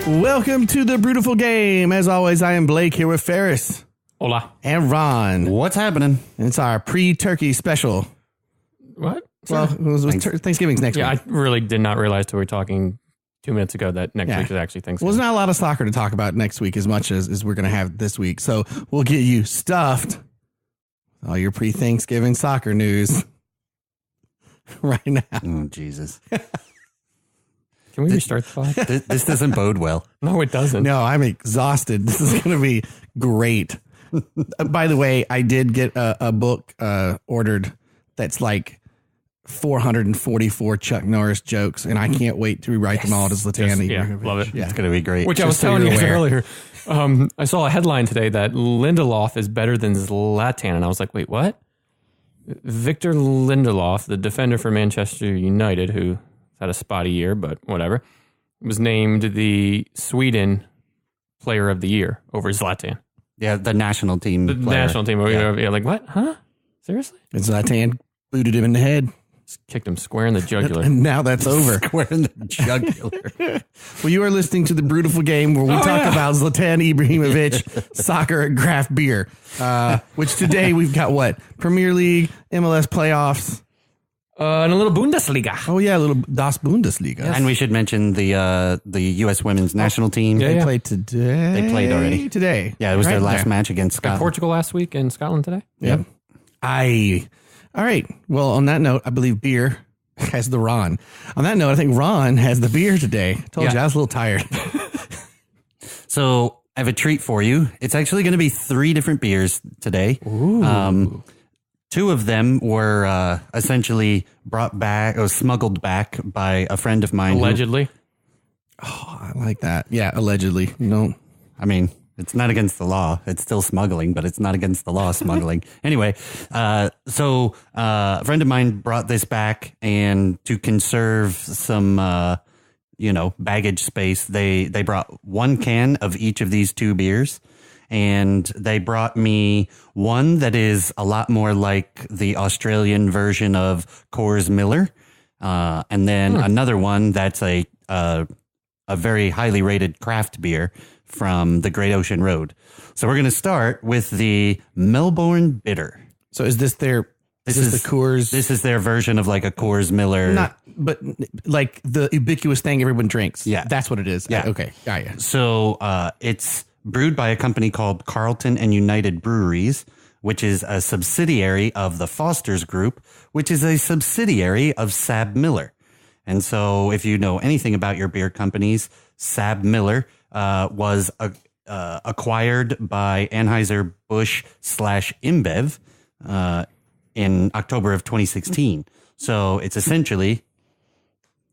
Welcome to the Beautiful Game. As always, I am Blake here with Ferris. Hola. And Ron. What's happening? And it's our pre-turkey special. What? Well, Thanksgiving's next week. I really did not realize till we were talking 2 minutes ago that next week is actually Thanksgiving. Well, there's not a lot of soccer to talk about next week as much as we're going to have this week. So we'll get you stuffed with all your pre-Thanksgiving soccer news right now. Oh, Jesus. Can we restart the pod? This doesn't bode well. No, it doesn't. No, I'm exhausted. This is going to be great. By the way, I did get a book ordered that's like 444 Chuck Norris jokes, and I can't wait to rewrite them all as Zlatan. Yeah, love it. Yeah. It's going to be great. Which I was telling you earlier. I saw a headline today that Lindelof is better than Zlatan, and I was like, wait, what? Victor Lindelof, the defender for Manchester United, who had a spotty year, but whatever, was named the Sweden Player of the Year over Zlatan. Yeah, the national team. The national team. Yeah, like what? Huh? Seriously? And Zlatan booted him in the head. Just kicked him square in the jugular. And now that's over. Square in the jugular. Well, you are listening to the Beautiful Game where we talk about Zlatan Ibrahimovic, soccer, and craft beer. Which today we've got what? Premier League, MLS playoffs. And a little Bundesliga. Oh, yeah, a little Das Bundesliga. Yes. And we should mention the U.S. women's national team. They played today. They played already. Today. Yeah, it was their last match against Scotland. Portugal last week and Scotland today. Yep. All right. Well, on that note, I believe beer has the Ron. On that note, I think Ron has the beer today. Told you I was a little tired. So I have a treat for you. It's actually going to be 3 different beers today. Ooh. 2 of them were essentially brought back or smuggled back by a friend of mine. Allegedly. I like that. Yeah, allegedly. No. I mean, it's not against the law. It's still smuggling, but it's not against the law smuggling. Anyway, so a friend of mine brought this back, and to conserve some, baggage space, they brought 1 can of each of these 2 beers. And they brought me one that is a lot more like the Australian version of Coors Miller. And then another one that's a very highly rated craft beer from the Great Ocean Road. So we're going to start with the Melbourne Bitter. So is this their... This is the Coors... This is their version of like a Coors Miller... But like the ubiquitous thing everyone drinks. Yeah. That's what it is. Yeah. Okay. Got you. So it's brewed by a company called Carlton and United Breweries, which is a subsidiary of the Foster's Group, which is a subsidiary of Sab Miller. And so if you know anything about your beer companies, Sab Miller was acquired by Anheuser-Busch /InBev in October of 2016. So it's essentially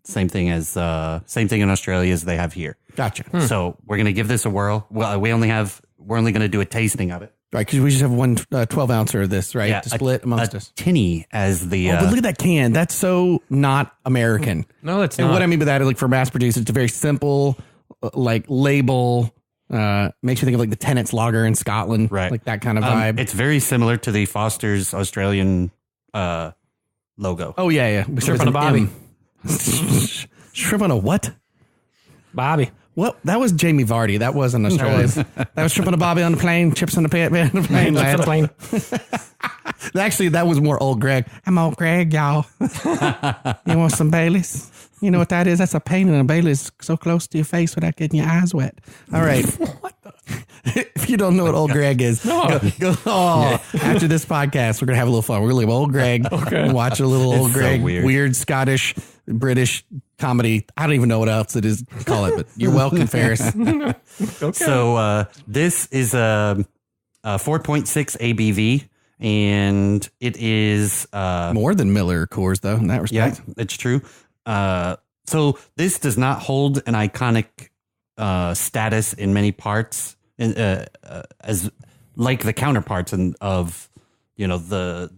same thing in Australia as they have here. Gotcha. So we're going to give this a whirl. Well, we're only going to do a tasting of it. Right, because we just have one 12-ouncer of this, right, to split amongst us. Tinny as the... but look at that can. That's so not American. No, it's not. And what I mean by that is, like, for mass produced, it's a very simple, label. Makes you think of, like, the Tennent's Lager in Scotland. Right. Like that kind of vibe. It's very similar to the Foster's Australian logo. Oh, yeah. Shrimp on a bobby. Shrimp on a what? Bobby. What? That was Jamie Vardy. That wasn't Australian. That was shrimp on a bobby on the plane, chips on the plane. Chips on the plane. Actually, that was more old Greg. I'm old Greg, y'all. You want some Baileys? You know what that is? That's a pain in a Baileys so close to your face without getting your eyes wet. All right. What the? If you don't know what old Greg is, after this podcast, we're going to have a little fun. We're going to leave old Greg and watch a little old Greg, weird Scottish, British comedy. I don't even know what else it is to call it, but you're welcome, Ferris. Okay. So this is a 4.6 ABV, and it is... more than Miller Coors, though, in that respect. Yeah, it's true. So this does not hold an iconic status in many parts, as like the counterparts of the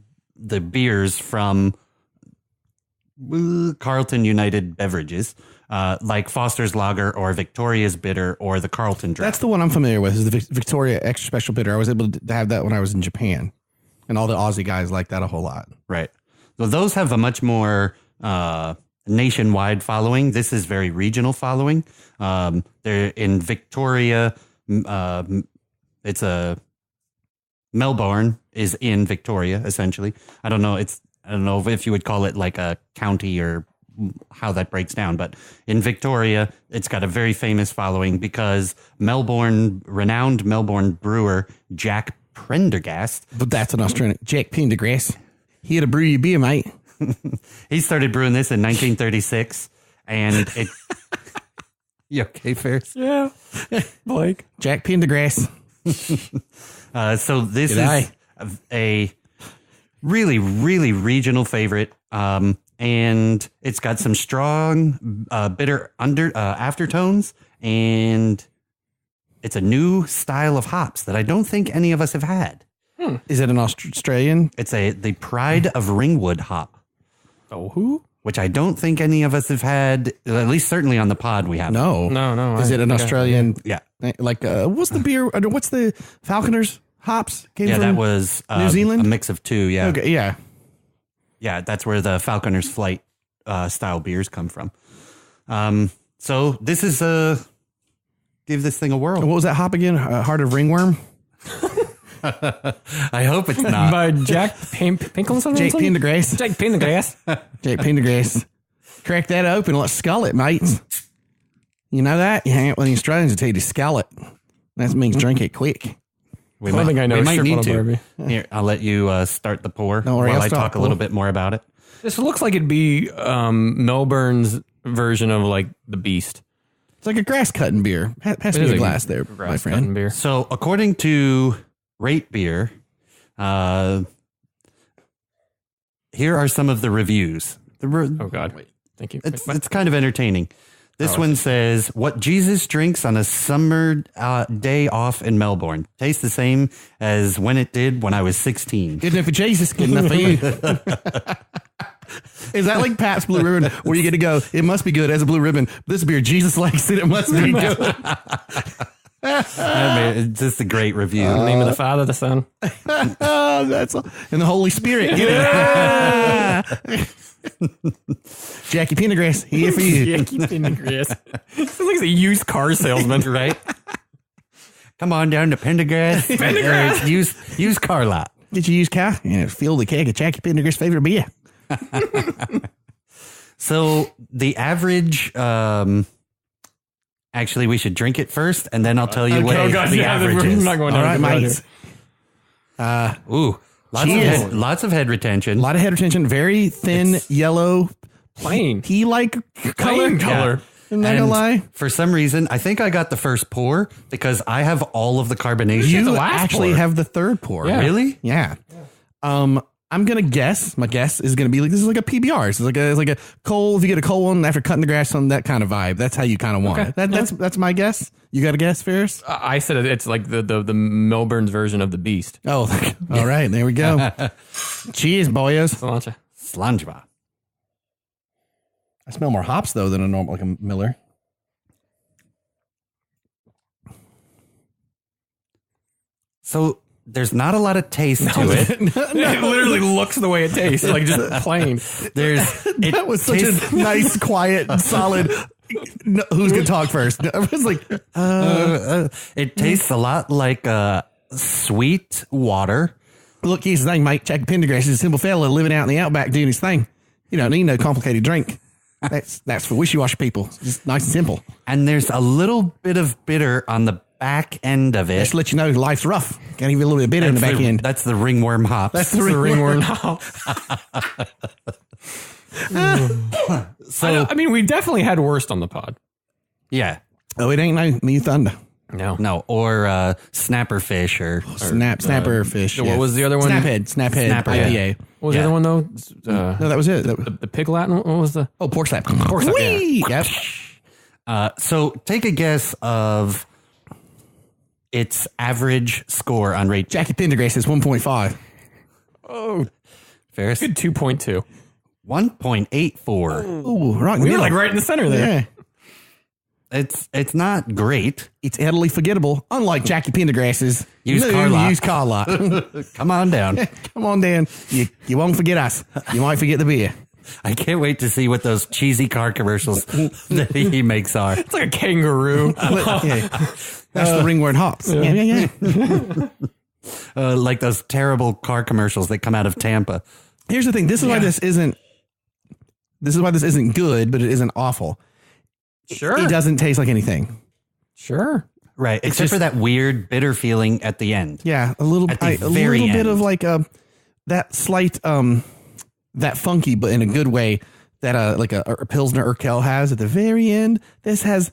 beers from Carlton United Beverages, like Foster's Lager or Victoria's Bitter or the Carlton Draft. That's the one I'm familiar with, is the Victoria Extra Special Bitter. I was able to have that when I was in Japan, and all the Aussie guys like that a whole lot. Right. So those have a much more nationwide following. This is very regional following. They're in Victoria. It's a Melbourne is in Victoria, essentially. I don't know if you would call it like a county or how that breaks down, but in Victoria, it's got a very famous following because renowned Melbourne brewer Jack Prendergast. But that's an Australian. Jack Pendergrass. He had to brew your beer, mate. He started brewing this in 1936, and it. You okay, Ferris? Yeah. Blake. Jack Pendergrass. So this is a really, really regional favorite. And it's got some strong, bitter aftertones, and it's a new style of hops that I don't think any of us have had. Is it an Australian? It's the Pride of Ringwood hop. Oh, who? Which I don't think any of us have had, at least certainly on the pod we have. No. Is it an Australian? Yeah. Like, what's the beer? What's the Falconers hops? That was New Zealand? A mix of two, yeah. Okay, yeah. Yeah, that's where the Falconer's Flight style beers come from. So this is give this thing a whirl. What was that hop again? Heart of Ringworm? I hope it's not. By Jack Pinkle? Jake Pendergrass. Jack Pendergrass. Jake Pendergrass. Crack that open. Let's skull it, mate. You know that? You hang out with the Australians, they tell you to skull it. That means drink it quick. I don't think I know. We might need to. Barbie. Here, I'll let you start the pour Don't worry, while I'll I start talk the a little pour. bit more about it. This looks like it'd be Melbourne's version of like the Beast. It's like a grass cutting beer. Pass me a glass there, my friend. Beer. So according to Rate Beer, here are some of the reviews. Oh God! Wait, thank you. It's kind of entertaining. This one says, "What Jesus drinks on a summer day off in Melbourne tastes the same as when it did when I was 16." Good enough for Jesus, good enough for you. Is that like Pabst Blue Ribbon where you get to go, it must be good as a blue ribbon. This beer, Jesus likes it, it must be good. I mean, it's just a great review. In the name of the Father, the Son. Oh, that's all. And the Holy Spirit. Get it? Jackie Pendergrass, here for you. Jackie Pendergrass. Sounds like he's a used car salesman, Right? Come on down to Pendergrass. Used car lot. Did you use car? Yeah, fill the keg of Jackie Pendergrass' favorite beer. So the average, actually, we should drink it first, and then I'll tell you what the average is. Not going All down right, the road mate. Ooh, lots of head retention. A lot of head retention. Very thin, yellow, Plain. tea-like color. Plain color. I'm not gonna lie. For some reason, I think I got the first pour because I have all of the carbonation. You actually have the third pour. Yeah. Really? Yeah. I'm gonna guess. My guess is gonna be like this is like a PBR. It's like a cold. If you get a cold one after cutting the grass on that kind of vibe, that's how you kind of want it. That's my guess. You got a guess, Ferris? I said it's like the Melbourne's version of the Beast. Oh, all right. There we go. Cheers, boyos. Slanjva. I smell more hops though than a normal like a Miller. So there's not a lot of taste to it. It literally looks the way it tastes, like just plain. That was such a nice, quiet, solid. No, who's gonna talk first? I was like, it tastes a lot like sweet water. look, here's the thing, mate. Jack Pendergrass is a simple fella living out in the outback doing his thing. You don't need no complicated drink. That's for wishy-washy people. It's just nice and simple. And there's a little bit of bitter on the back end of it. Just to let you know, life's rough. Got to give you a little bit of bitter in the back end. That's the ringworm hops. That's the ringworm hop. So I mean, we definitely had worst on the pod. Yeah. Oh, it ain't no New Thunder. No. Or snapper fish or Snapper fish. What was the other one? Snaphead IPA. Yeah. What was the other one though? No, that was it. The pig Latin. What was the? Oh, pork slap. Pork slap. Whee! Yeah. Yep. So take a guess of its average score on rate. Jackie Pendergrass is 1.5. Oh, Ferris? good 2.2. 1.84. Ooh, right. We were like right in the center there. Yeah. It's not great. It's utterly forgettable. Unlike Jackie Pendergrass's Used car lot. Used car lot. Come on down. Come on down. You won't forget us. You might forget the beer. I can't wait to see what those cheesy car commercials that he makes are. It's like a kangaroo. Yeah. That's the ringworm hops. Yeah. Like those terrible car commercials that come out of Tampa. Here's the thing. This is why this isn't good, but it isn't awful. Sure. It doesn't taste like anything. Sure. Right. Except for that weird bitter feeling at the end. Yeah, a little At the a very little bit end. of like that slight that funky, but in a good way that like a Pilsner Urquell has at the very end. This has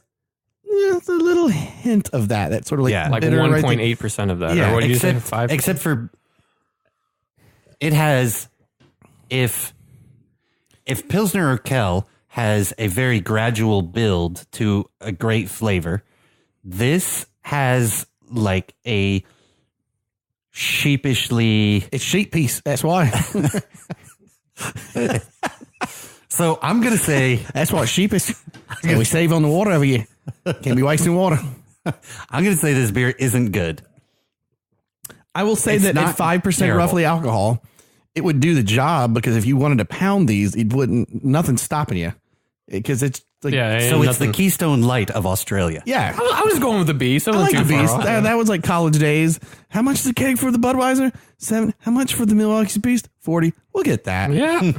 just a little hint of that. That sort of Like bitter 1.8% of that. Yeah, Or what did you say? Except, 5? except for it has, if Pilsner Urquell has a very gradual build to a great flavor, this has like a sheepishly. It's sheep piece. That's why. So I'm going to say, That's why it's sheepish. So we save on the water over here. Can't be wasting water. I'm going to say this beer isn't good. I will say It's that not at 5% terrible. roughly alcohol, it would do the job, because if you wanted to pound these, it wouldn't. Nothing's stopping you, because it's like So it's the Keystone Light of Australia. yeah. I was going with the B, so I like too the far Beast. off. That was like college days. How much is a keg for the Budweiser? 7. How much for the Milwaukee Beast? 40. We'll get that. Yeah.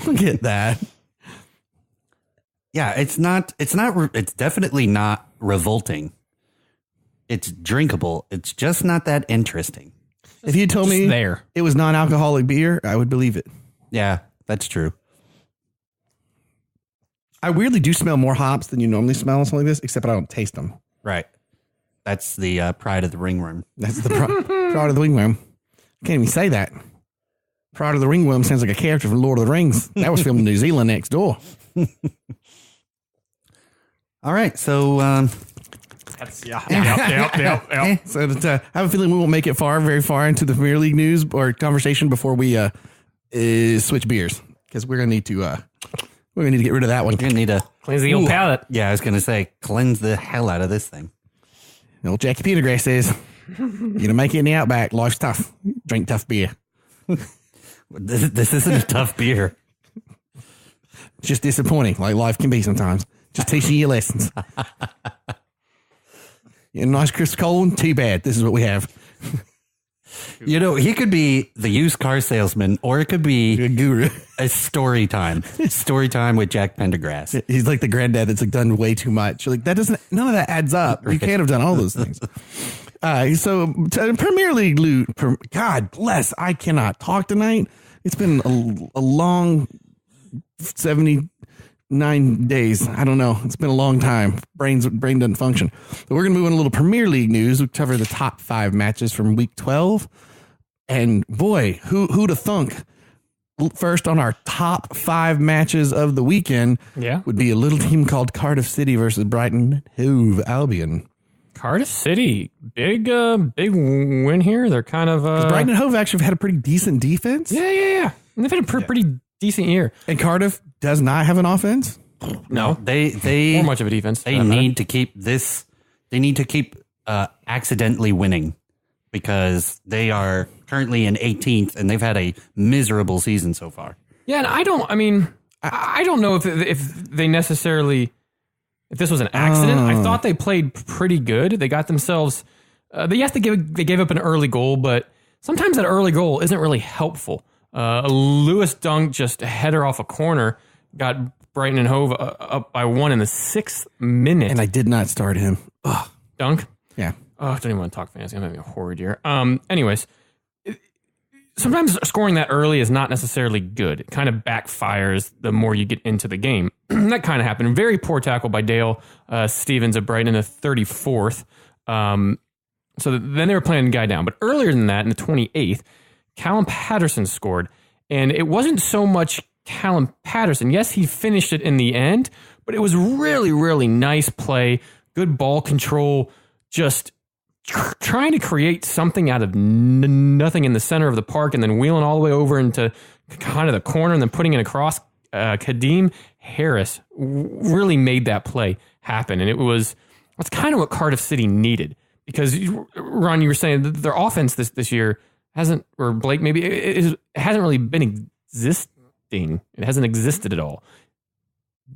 We'll get that. Yeah, it's definitely not revolting. It's drinkable. It's just not that interesting. If you told me there. it was non-alcoholic beer, I would believe it. Yeah, that's true. I weirdly do smell more hops than you normally smell on something like this, except I don't taste them. Right. That's the pride of the ringworm. That's the Pride of the Ringworm. Can't even say that. Pride of the Ringworm sounds like a character from Lord of the Rings. That was filmed in New Zealand next door. All right, so Yep. So I have a feeling we won't make it very far into the Premier League news or conversation before we switch beers, because we're gonna need to get rid of that one. you're gonna need to. Cleanse the old palate. Yeah, I was gonna say cleanse the hell out of this thing. Old Jackie Petergrass says, "You're gonna make it in the outback. Life's tough. Drink tough beer. This isn't a tough beer. It's just disappointing, like life can be sometimes. Just teaching you lessons. A nice crisp cold. Too bad. This is what we have. You know, he could be the used car salesman, or it could be A guru. a story time. Story time with Jack Pendergrass. He's like the granddad that's like done way too much. Like that doesn't. None of that adds up. You can't have done all those things. So Premier League loot. God bless. I cannot talk tonight. It's been a long 79 days. I don't know. It's been a long time. Brain doesn't function. But we're gonna move on to a little Premier League news. We cover the top 5 matches from week 12. And boy, who'd have thunk? First on our top 5 matches of the weekend would be a little team called Cardiff City versus Brighton Hove Albion. Cardiff City, big win here. They're kind of Brighton and Hove actually have had a pretty decent defense. Yeah. And they've had a pretty decent year. And Cardiff does not have an offense. No, They or much of a defense. They need to keep this. They need to keep accidentally winning, because they are currently in 18th and they've had a miserable season so far. Yeah, and I don't know if they necessarily, if this was an accident. I thought they played pretty good. They got themselves. They gave up an early goal, but sometimes that early goal isn't really helpful. Lewis Dunk just header off a corner, got Brighton and Hove up by 1 in the 6th minute. And I did not start him. Ugh. Dunk. Yeah. Oh, I don't even want to talk fantasy. I'm having a horrid year. Anyways, sometimes scoring that early is not necessarily good. It kind of backfires the more you get into the game. That kind of happened. Very poor tackle by Dale Stevens of Brighton in the 34th. So then they were playing the guy down. But earlier than that, in the 28th, Callum Patterson scored. And it wasn't so much Callum Patterson. Yes, he finished it in the end, but it was really, really nice play. Good ball control. Just trying to create something out of nothing in the center of the park, and then wheeling all the way over into kind of the corner and then putting it across. Kadeem Harris really made that play happen. And that's kind of what Cardiff City needed, because Ron, you were saying that their offense this year hasn't, or Blake maybe, it hasn't really been existing. It hasn't existed at all.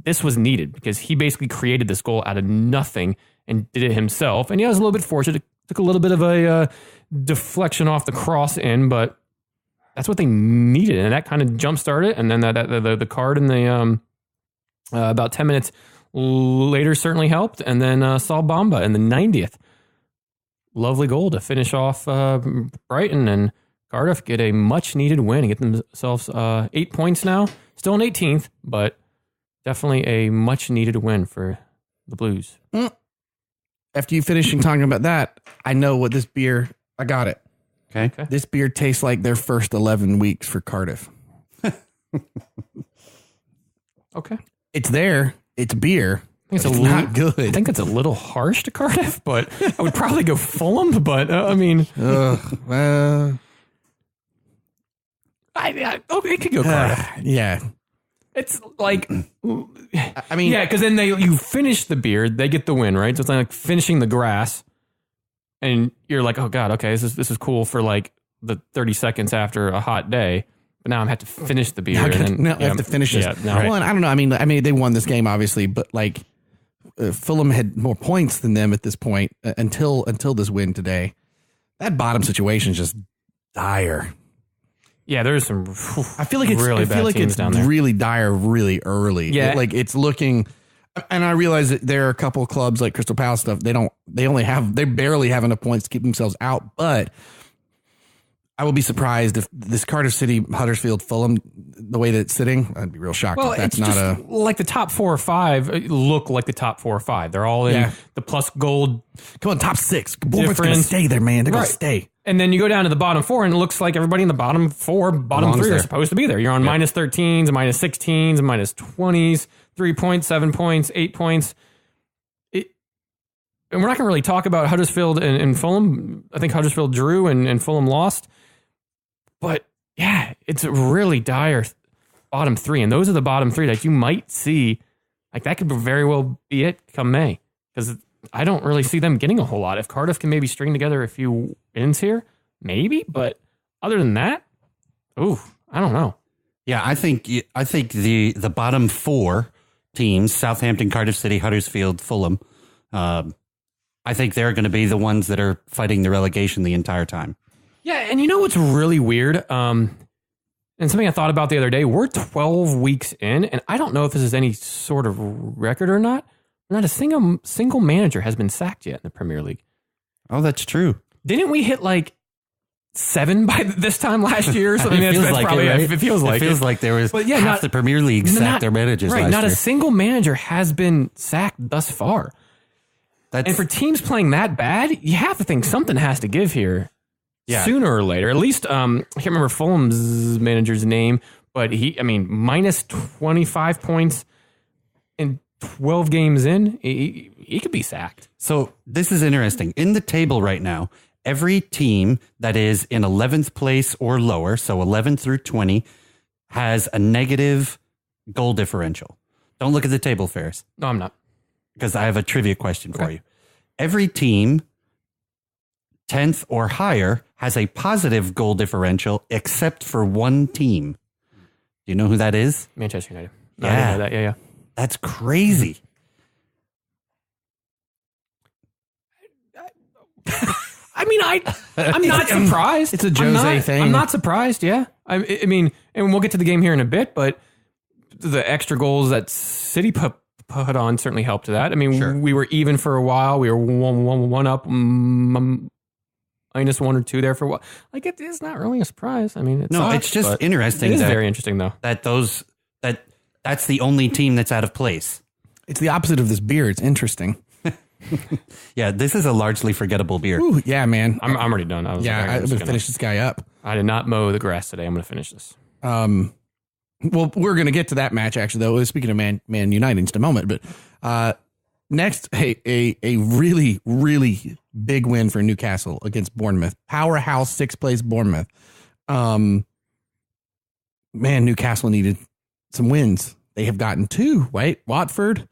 This was needed because he basically created this goal out of nothing and did it himself. And he was a little bit fortunate. Took a little bit of a deflection off the cross in, but that's what they needed. And that kind of jump-started it. And then the card in the about 10 minutes later certainly helped. And then Saul Bamba in the 90th. Lovely goal to finish off Brighton, and Cardiff get a much-needed win and get themselves 8 points now. Still in 18th, but definitely a much-needed win for the Blues. After you finishing talking about that, I know what this beer, I got it. Okay. This beer tastes like their first 11 weeks for Cardiff. Okay. It's there. It's beer. It's not good. I think it's a little harsh to Cardiff, but I would probably go Fulham. But I mean, well, it could go Cardiff. Yeah. It's like, I mean, yeah, because then you finish the beer, they get the win, right? So it's like finishing the grass, and you're like, oh god, okay, this is cool for like the 30 seconds after a hot day. But now I'm have to finish the beer. I have to finish this. Yeah, no. Well, and I don't know. I mean, they won this game obviously, but like Fulham had more points than them at this point until this win today. That bottom situation is just dire. Yeah, there's some. I feel like it's really bad teams down there. Really dire, really early. Yeah, it's looking. And I realize that there are a couple of clubs like Crystal Palace stuff. They barely have enough points to keep themselves out, but. I will be surprised if this Cardiff City, Huddersfield, Fulham, the way that it's sitting, I'd be real shocked if that's not like the top 4 or 5 look like the top 4 or 5. They're all in the plus gold. Come on, top 6. Bournemouth's going to stay there, man. They're going to stay. And then you go down to the bottom 4, and it looks like everybody in the bottom 4, bottom 3 are supposed to be there. You're on minus 13s, minus 16s, minus 20s, 3 points, 7 points, 8 points. And we're not going to really talk about Huddersfield and Fulham. I think Huddersfield drew and Fulham lost. But yeah, it's a really dire bottom 3. And those are the bottom 3 that you might see. Like that could very well be it come May. Because I don't really see them getting a whole lot. If Cardiff can maybe string together a few wins here, maybe. But other than that, I don't know. Yeah, I think the bottom 4 teams, Southampton, Cardiff City, Huddersfield, Fulham, I think they're going to be the ones that are fighting the relegation the entire time. Yeah, and you know what's really weird? And something I thought about the other day, we're 12 weeks in, and I don't know if this is any sort of record or not. Not a single manager has been sacked yet in the Premier League. Oh, that's true. Didn't we hit like 7 by this time last year? So it feels like probably, it, right? It feels like it. Feels like there was half the Premier League sacked their managers last year. Not a single manager has been sacked thus far. And for teams playing that bad, you have to think something has to give here. Yeah. Sooner or later, at least I can't remember Fulham's manager's name, but minus 25 points in 12 games in, he could be sacked. So this is interesting. In the table right now, every team that is in 11th place or lower, so 11 through 20, has a negative goal differential. Don't look at the table, Ferris. No, I'm not. Because I have a trivia question for you. Every team 10th or higher has a positive goal differential except for one team. Do you know who that is? Manchester United. Yeah. I didn't know that. Yeah. That's crazy. I'm not surprised. It's a Jose thing. I'm not surprised, yeah. I mean, and we'll get to the game here in a bit, but the extra goals that City put on certainly helped to that. I mean, we were even for a while. We were one up, minus 1 or 2 there for a while. Like, it is not really a surprise. I mean, it's just interesting. It is very interesting, though. That's the only team that's out of place. It's the opposite of this beer. It's interesting. Yeah, this is a largely forgettable beer. Ooh, yeah, man. I'm already done. I'm going to finish this guy up. I did not mow the grass today. I'm going to finish this. Well, we're going to get to that match, actually, though. Speaking of Man United in just a moment. But next, a really, really big win for Newcastle against Bournemouth. Powerhouse 6th place Bournemouth. Man, Newcastle needed some wins. They have gotten 2, right? Watford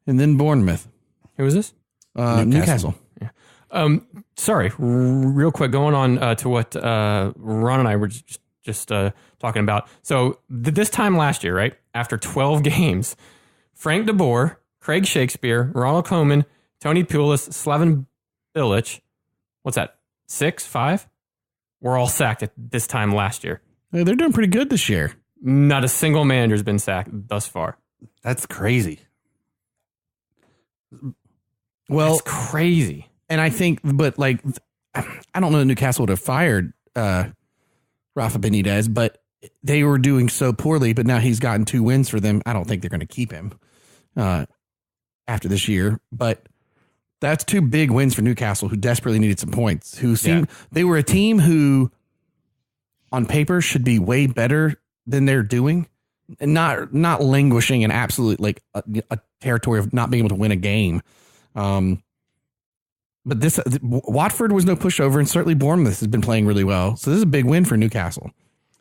and then Bournemouth. Who is this? Newcastle. Yeah. Sorry, real quick, going on to what Ron and I were just just talking about. So this time last year, right after 12 games, Frank de Boer, Craig Shakespeare, Ronald Koeman, Tony Pulis, Slaven Bilic, what's that? 6, 5? We're all sacked at this time last year. They're doing pretty good this year. Not a single manager's been sacked thus far. That's crazy. Well, That's crazy. and I think, but like, I don't know that Newcastle would have fired Rafa Benitez, but they were doing so poorly. But now he's gotten 2 wins for them. I don't think they're going to keep him after this year. But that's 2 big wins for Newcastle, who desperately needed some points. They were a team who, on paper, should be way better than they're doing, and not languishing in absolute like a territory of not being able to win a game. But this Watford was no pushover, and certainly Bournemouth has been playing really well. So this is a big win for Newcastle.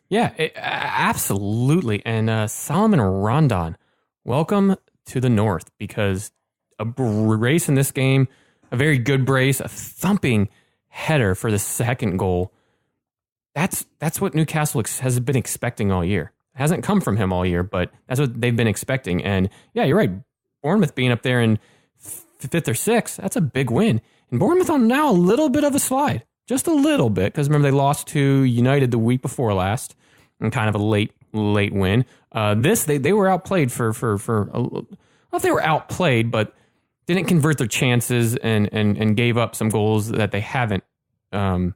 Yeah, absolutely. And Solomon Rondon, welcome to the North, because a brace in this game, a very good brace, a thumping header for the second goal. That's what Newcastle has been expecting all year. It hasn't come from him all year, but that's what they've been expecting. And yeah, you're right. Bournemouth being up there in 5th or 6th, that's a big win. And Bournemouth on now a little bit of a slide, just a little bit, because remember they lost to United the week before last, and kind of a late win. They were outplayed for not if they were outplayed, but didn't convert their chances and gave up some goals that they haven't in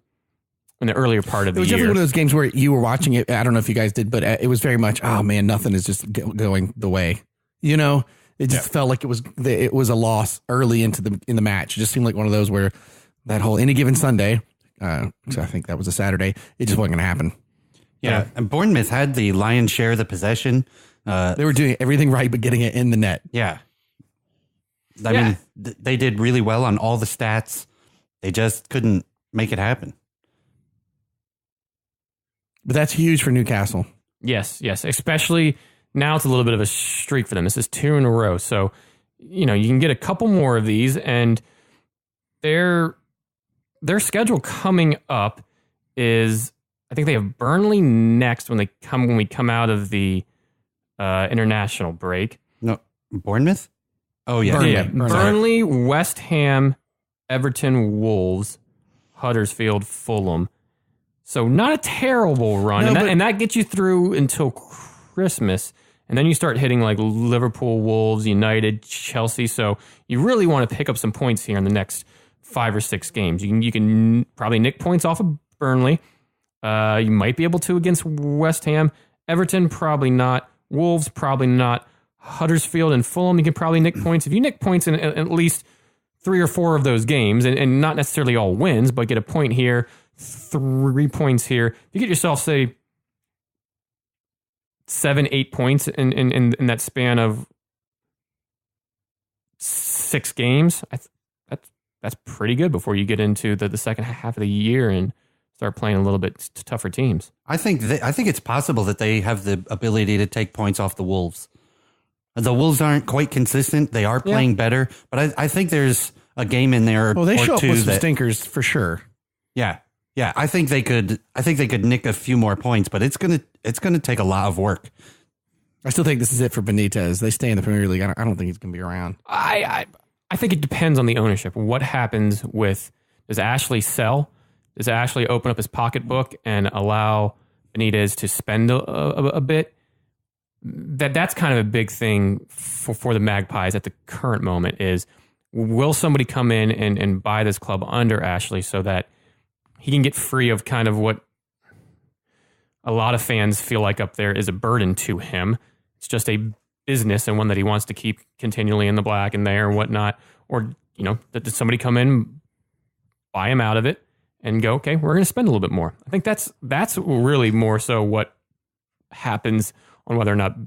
the earlier part of the year. It was definitely one of those games where you were watching it. I don't know if you guys did, but it was very much, oh man, nothing is just going the way. You know, it just felt like it was a loss early in the match. It just seemed like one of those where that whole any given Sunday, so I think that was a Saturday, it just wasn't going to happen. Yeah, and Bournemouth had the lion's share of the possession. They were doing everything right, but getting it in the net. Yeah. I mean, they did really well on all the stats. They just couldn't make it happen. But that's huge for Newcastle. Yes. Especially now it's a little bit of a streak for them. This is 2 in a row. So, you can get a couple more of these, and their schedule coming up is, I think they have Burnley next when we come out of the international break. No, Bournemouth? Oh, yeah. Burnley, West Ham, Everton, Wolves, Huddersfield, Fulham. So not a terrible run. And that gets you through until Christmas. And then you start hitting like Liverpool, Wolves, United, Chelsea. So you really want to pick up some points here in the next 5 or 6 games. You can probably nick points off of Burnley. You might be able to against West Ham. Everton, probably not. Wolves, probably not. Huddersfield and Fulham, you can probably nick points. If you nick points in at least 3 or 4 of those games, and not necessarily all wins, but get a point here, 3 points here, you get yourself, say, 7, 8 points in that span of 6 games. That's pretty good before you get into the second half of the year and start playing a little bit tougher teams. I think it's possible that they have the ability to take points off the Wolves. The Wolves aren't quite consistent. They are playing better, but I think there's a game in there. Well, they show up with some that stinkers for sure. Yeah. I think they could nick a few more points, but it's gonna take a lot of work. I still think this is it for Benitez. They stay in the Premier League. I don't think he's going to be around. I think it depends on the ownership. What happens does Ashley sell? Does Ashley open up his pocketbook and allow Benitez to spend a bit? That's kind of a big thing for the Magpies at the current moment is, will somebody come in and buy this club under Ashley so that he can get free of kind of what a lot of fans feel like up there is a burden to him. It's just a business and one that he wants to keep continually in the black and there and whatnot. Or, did somebody come in, buy him out of it and go, okay, we're going to spend a little bit more. I think that's really more so what happens on whether or not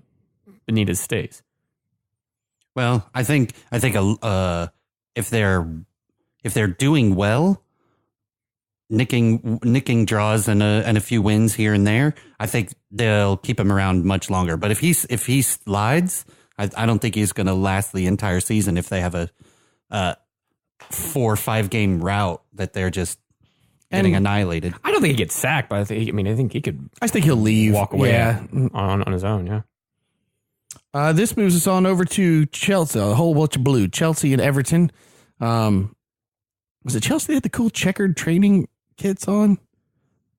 Benitez stays. Well, I think if they're doing well, nicking draws and a few wins here and there, I think they'll keep him around much longer. But if he slides, I don't think he's going to last the entire season if they have a 4 or 5 game route that they're just getting annihilated. I don't think he gets sacked, but I think he could. I think he'll leave. Walk away. Yeah. On his own. Yeah. This moves us on over to Chelsea. A whole bunch of blue. Chelsea and Everton. Was it Chelsea that had the cool checkered training kits on?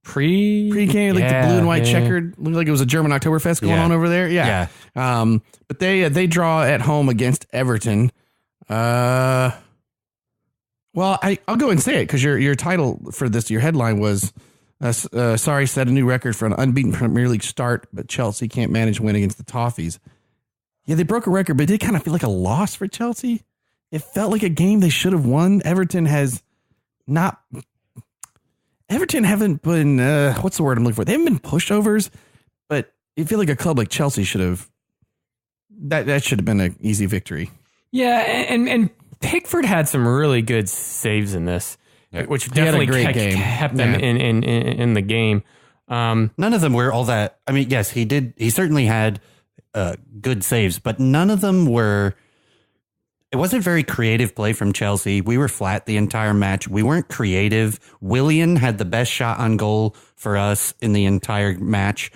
Pre-game, like the blue and white checkered, looked like it was a German Oktoberfest going on over there. Yeah. But they draw at home against Everton. Well, I'll go and say it because your title for this, your headline was, sorry, set a new record for an unbeaten Premier League start, but Chelsea can't manage to win against the Toffees. Yeah, they broke a record, but it did kind of feel like a loss for Chelsea. It felt like a game they should have won. Everton haven't been, what's the word I'm looking for? They haven't been pushovers, but I feel like a club like Chelsea should have, that should have been an easy victory. Yeah, and Pickford had some really good saves in this, which definitely kept them in the game. None of them were all that. I mean, yes, he did. He certainly had good saves, but none of them were. It wasn't very creative play from Chelsea. We were flat the entire match. We weren't creative. Willian had the best shot on goal for us in the entire match,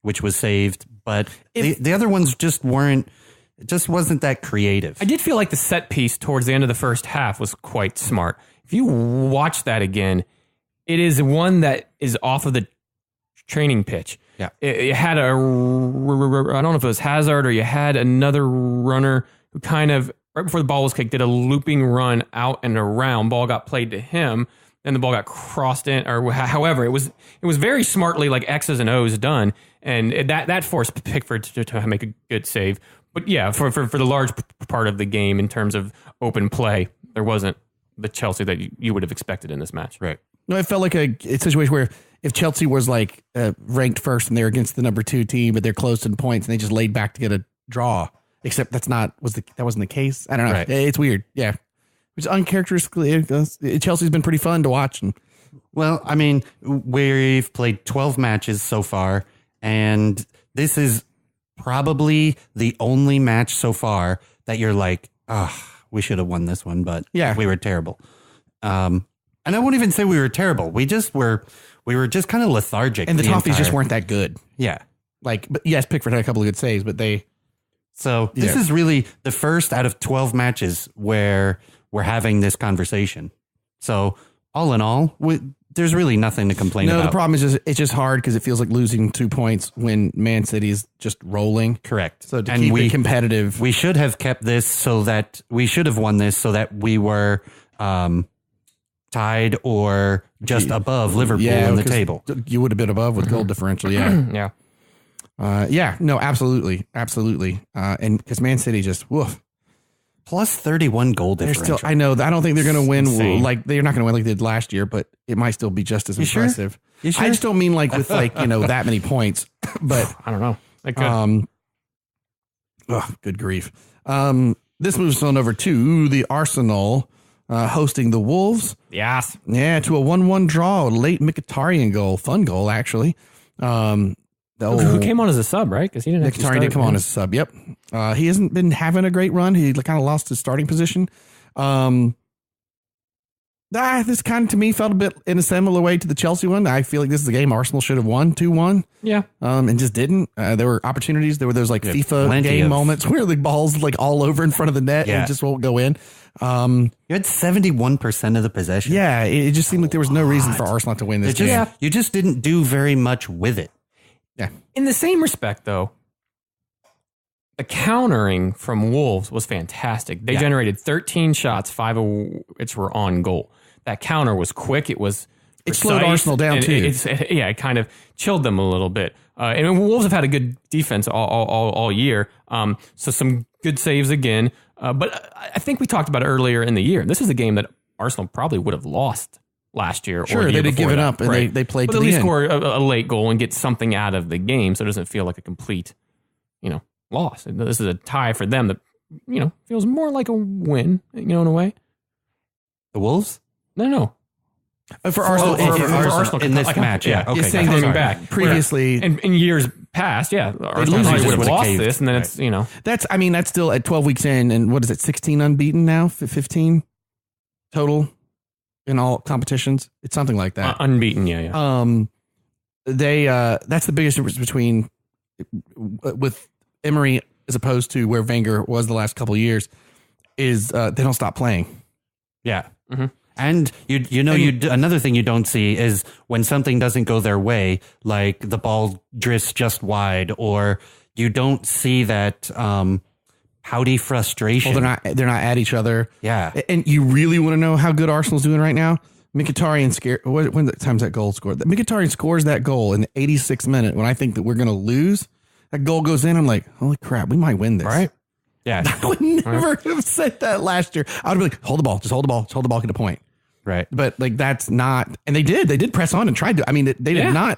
which was saved. But the other ones just weren't. It just wasn't that creative. I did feel like the set piece towards the end of the first half was quite smart. If you watch that again, it is one that is off of the training pitch. Yeah. It had I don't know if it was Hazard or you had another runner who kind of, right before the ball was kicked, did a looping run out and around. Ball got played to him, then the ball got crossed in, or however, it was very smartly like X's and O's done, and that forced Pickford to make a good save. But yeah, for the large part of the game in terms of open play, there wasn't the Chelsea that you would have expected in this match. Right. No, it felt like a situation where if Chelsea was like ranked first and they're against the number 2 team, but they're close in points and they just laid back to get a draw. Except that wasn't the case. I don't know. Right. It's weird. Yeah. Which uncharacteristically, Chelsea's been pretty fun to watch. Well, I mean, we've played 12 matches so far, and this is probably the only match so far that you're like, we should have won this one, but we were terrible. And I won't even say we were terrible. We were just kind of lethargic. And the Toffees just weren't that good. Yeah. But yes, Pickford had a couple of good saves, but So this is really the first out of 12 matches where we're having this conversation. So all in all, there's really nothing to complain about. No, the problem is it's just hard because it feels like losing 2 points when Man City is just rolling. Correct. So to keep it competitive. We should have kept this so that we should have won this so that we were tied or just above Liverpool in the table. You would have been above with goal differential. Yeah. Yeah. No, absolutely. And because Man City just, woof. Plus 31 goal differential. I know. I don't think they're going to win. They're not going to win like they did last year, but it might still be just as impressive. Sure? You sure? I just don't mean like with that many points, but I don't know. They could. Good grief. This moves on over to the Arsenal hosting the Wolves. Yes. Yeah, to a 1-1 draw. Late Mkhitaryan goal. Fun goal, actually. Who came on as a sub, right? Because he didn't. Mkhitaryan did come on as a sub. Yep. He hasn't been having a great run. He kind of lost his starting position. This kind of to me felt a bit in a similar way to the Chelsea one. I feel like this is a game Arsenal should have won 2-1. Yeah. And just didn't. There were opportunities. There were those like FIFA game moments where the ball's like all over in front of the net and it just won't go in. You had 71% of the possession. Yeah. It just seemed like there was no reason for Arsenal to win this game. You just didn't do very much with it. Yeah. In the same respect, though, the countering from Wolves was fantastic. They generated 13 shots, 5 of which were on goal. That counter was quick. It was It slowed Arsenal down, too. It kind of chilled them a little bit. And Wolves have had a good defense all year. So some good saves again. But I think we talked about it earlier in the year. This is a game that Arsenal probably would have lost last year. Sure, or the year they'd have given up, and right. they played but to at the least end. score a late goal and get something out of the game, so it doesn't feel like a complete, loss. This is a tie for them that, feels more like a win, in a way. The Wolves? No. For Arsenal, for Arsenal in this match, yeah. Okay, saying coming back previously, in years past, Arsenal probably would have lost this, and then it's that's still at 12 weeks in, and what is it, 16 unbeaten now, 15 total. in all competitions. It's something like that. Unbeaten, yeah. That's the biggest difference between with Emery as opposed to where Wenger was the last couple of years is they don't stop playing. Yeah. Mm-hmm. And another thing you don't see is when something doesn't go their way, like the ball drifts just wide, or you don't see that pouty frustration. Well, they're not at each other. Yeah. And you really want to know how good Arsenal's doing right now? Mkhitaryan when the time's that goal scored? Mkhitaryan scores that goal in the 86th minute when I think that we're going to lose. That goal goes in. I'm like, holy crap, we might win this. Right? Yeah. I would never have said that last year. I would be like, hold the ball, just hold the ball, get a point. Right. But like, that's not, and they did press on and tried to, I mean, they did not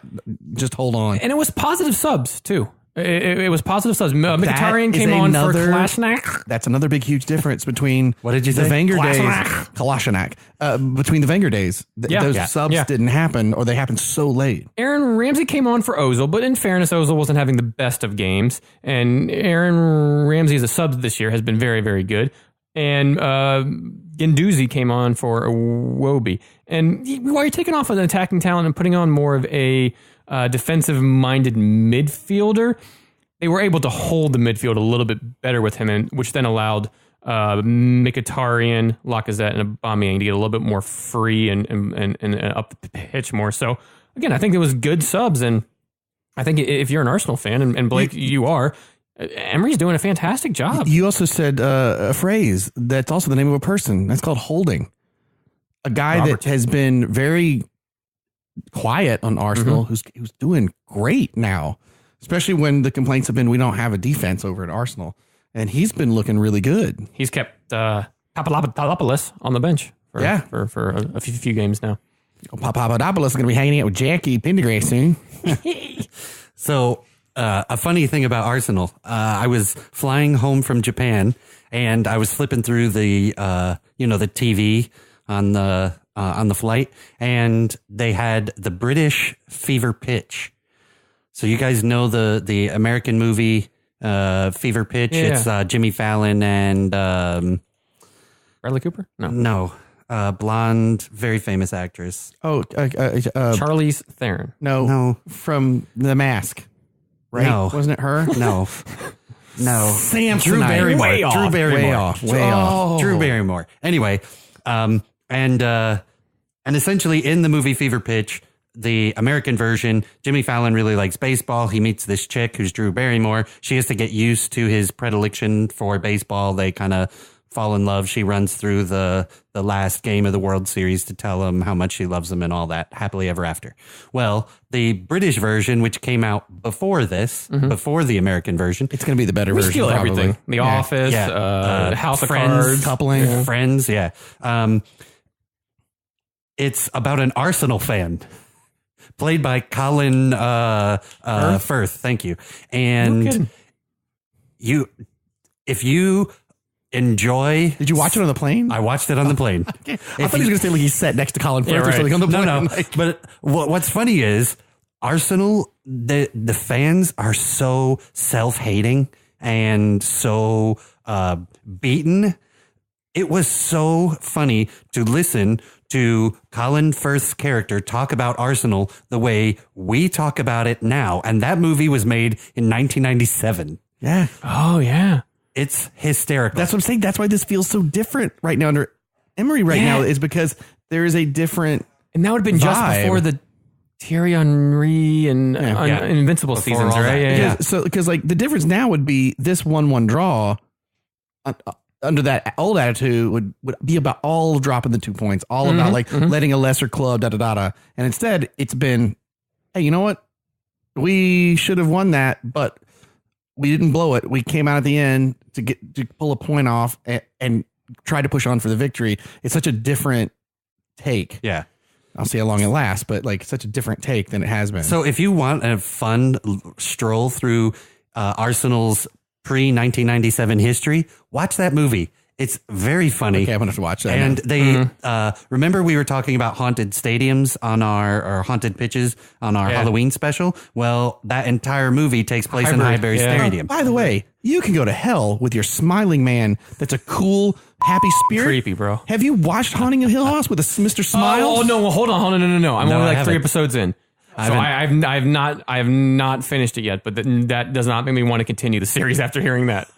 just hold on. And it was positive subs too. It was positive subs. Mkhitaryan came on for Kolasinac. That's another big, huge difference between what did you say? The Wenger days. Kolasinac. Between the Wenger days, those subs didn't happen, or they happened so late. Aaron Ramsey came on for Ozil, but in fairness, Ozil wasn't having the best of games. And Aaron Ramsey as a sub this year has been very, very good. And Guendouzi came on for Iwobi. And while you're taking off an attacking talent and putting on more of a defensive-minded midfielder, they were able to hold the midfield a little bit better with him, and which then allowed Mkhitaryan, Lacazette, and Aubameyang to get a little bit more free and up the pitch more. So, again, I think it was good subs, and I think if you're an Arsenal fan, and Blake, you are, Emery's doing a fantastic job. You also said a phrase that's also the name of a person. That's called holding. A guy that has been very quiet on Arsenal, who's doing great now, especially when the complaints have been we don't have a defense over at Arsenal, and he's been looking really good. He's kept Papadopoulos on the bench for a few games now. Papadopoulos is going to be hanging out with Jackie Pendergrass soon. So a funny thing about Arsenal, I was flying home from Japan, and I was flipping through the the TV on the flight, and they had the British Fever Pitch. So you guys know the American movie Fever Pitch? Yeah. It's Jimmy Fallon and Bradley Cooper? No. Blonde, very famous actress. Charlize Theron. No. From The Mask. Right? No. Wasn't it her? No. Samsonite. Drew Barrymore. Way off. Drew Barrymore. Anyway, and essentially in the movie Fever Pitch, the American version, Jimmy Fallon really likes baseball. He meets this chick who's Drew Barrymore. She has to get used to his predilection for baseball. They kind of fall in love. She runs through the last game of the World Series to tell him how much she loves him and all that, happily ever after. Well, the British version, which came out before this, before the American version, it's going to be the better version. Steal everything. The Office, House of Cards, coupling, Friends. Yeah. It's about an Arsenal fan played by Colin Firth. Thank you. And if you enjoy. Did you watch it on the plane? I watched it on the plane. Okay. I thought he was going to say like he sat next to Colin Firth or something on the plane. No. But what's funny is Arsenal, the fans are so self-hating and so beaten. It was so funny to listen to Colin Firth's character talk about Arsenal the way we talk about it now. And that movie was made in 1997. Yeah. Oh, yeah. It's hysterical. That's what I'm saying. That's why this feels so different right now under Emery now is because there is a different And that would have been just before the Thierry Henry and Invincible Before seasons, all right? that. Yeah. So because like the difference now would be this 1-1 draw under that old attitude would be about all dropping the 2 points, all about like letting a lesser club, and instead it's been, hey, you know what? We should have won that, but we didn't blow it. We came out at the end to pull a point off and try to push on for the victory. It's such a different take. Yeah. I'll see how long it lasts, but like such a different take than it has been. So if you want a fun stroll through Arsenal's pre-1997 history, watch that movie. It's very funny. Okay, I'm going to have to watch that. And they remember we were talking about haunted stadiums on our haunted pitches on our Halloween special. Well, that entire movie takes place in Highbury Stadium. By the way, you can go to hell with your smiling man. That's a cool, happy spirit. Creepy, bro. Have you watched Haunting of Hill House with Mr. Smiles? Oh no! Hold on! No! I'm only like 3 haven't. episodes in. So I have not finished it yet, but that does not make me want to continue the series after hearing that.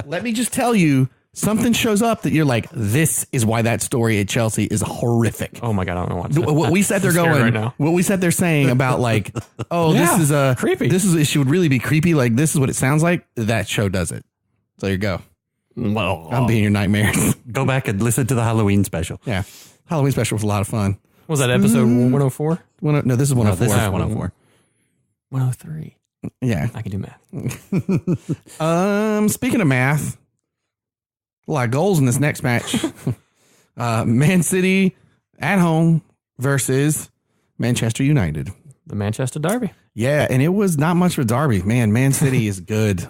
Let me just tell you, something shows up that you're like, this is why that story at Chelsea is horrific. Oh my God, I don't know What we sat there going, right now. what we sat there saying about like, oh, this is creepy. It should really be creepy. Like, this is what it sounds like. That show does it. So you go. Well, I'm being your nightmare. Go back and listen to the Halloween special. Yeah. Halloween special was a lot of fun. Was that episode 104? No, this is 104. This is 104. 103. Yeah. I can do math. Speaking of math, a lot of goals in this next match. Man City at home versus Manchester United. The Manchester Derby. Yeah, and it was not much of a derby. Man City is good.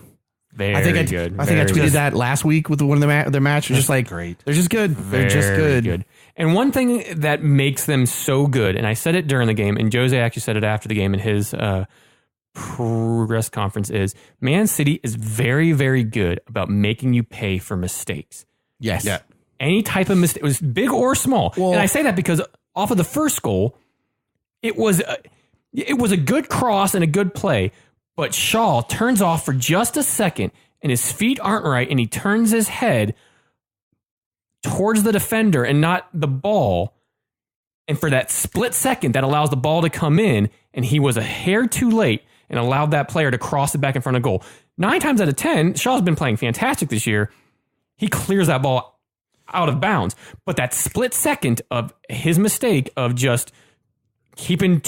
Very good. I think I tweeted that last week with one of their matches. Just like, great. They're just good. They're just good. And one thing that makes them so good, and I said it during the game, and Jose actually said it after the game in his press conference, is Man City is very, very good about making you pay for mistakes. Yes. Yeah. Any type of mistake, it was big or small. Well, and I say that because off of the first goal, it was a good cross and a good play, but Shaw turns off for just a second, and his feet aren't right, and he turns his head towards the defender and not the ball. And for that split second, that allows the ball to come in, and he was a hair too late and allowed that player to cross it back in front of goal. 9 times out of 10, Shaw's been playing fantastic this year. He clears that ball out of bounds. But that split second of his mistake of just keeping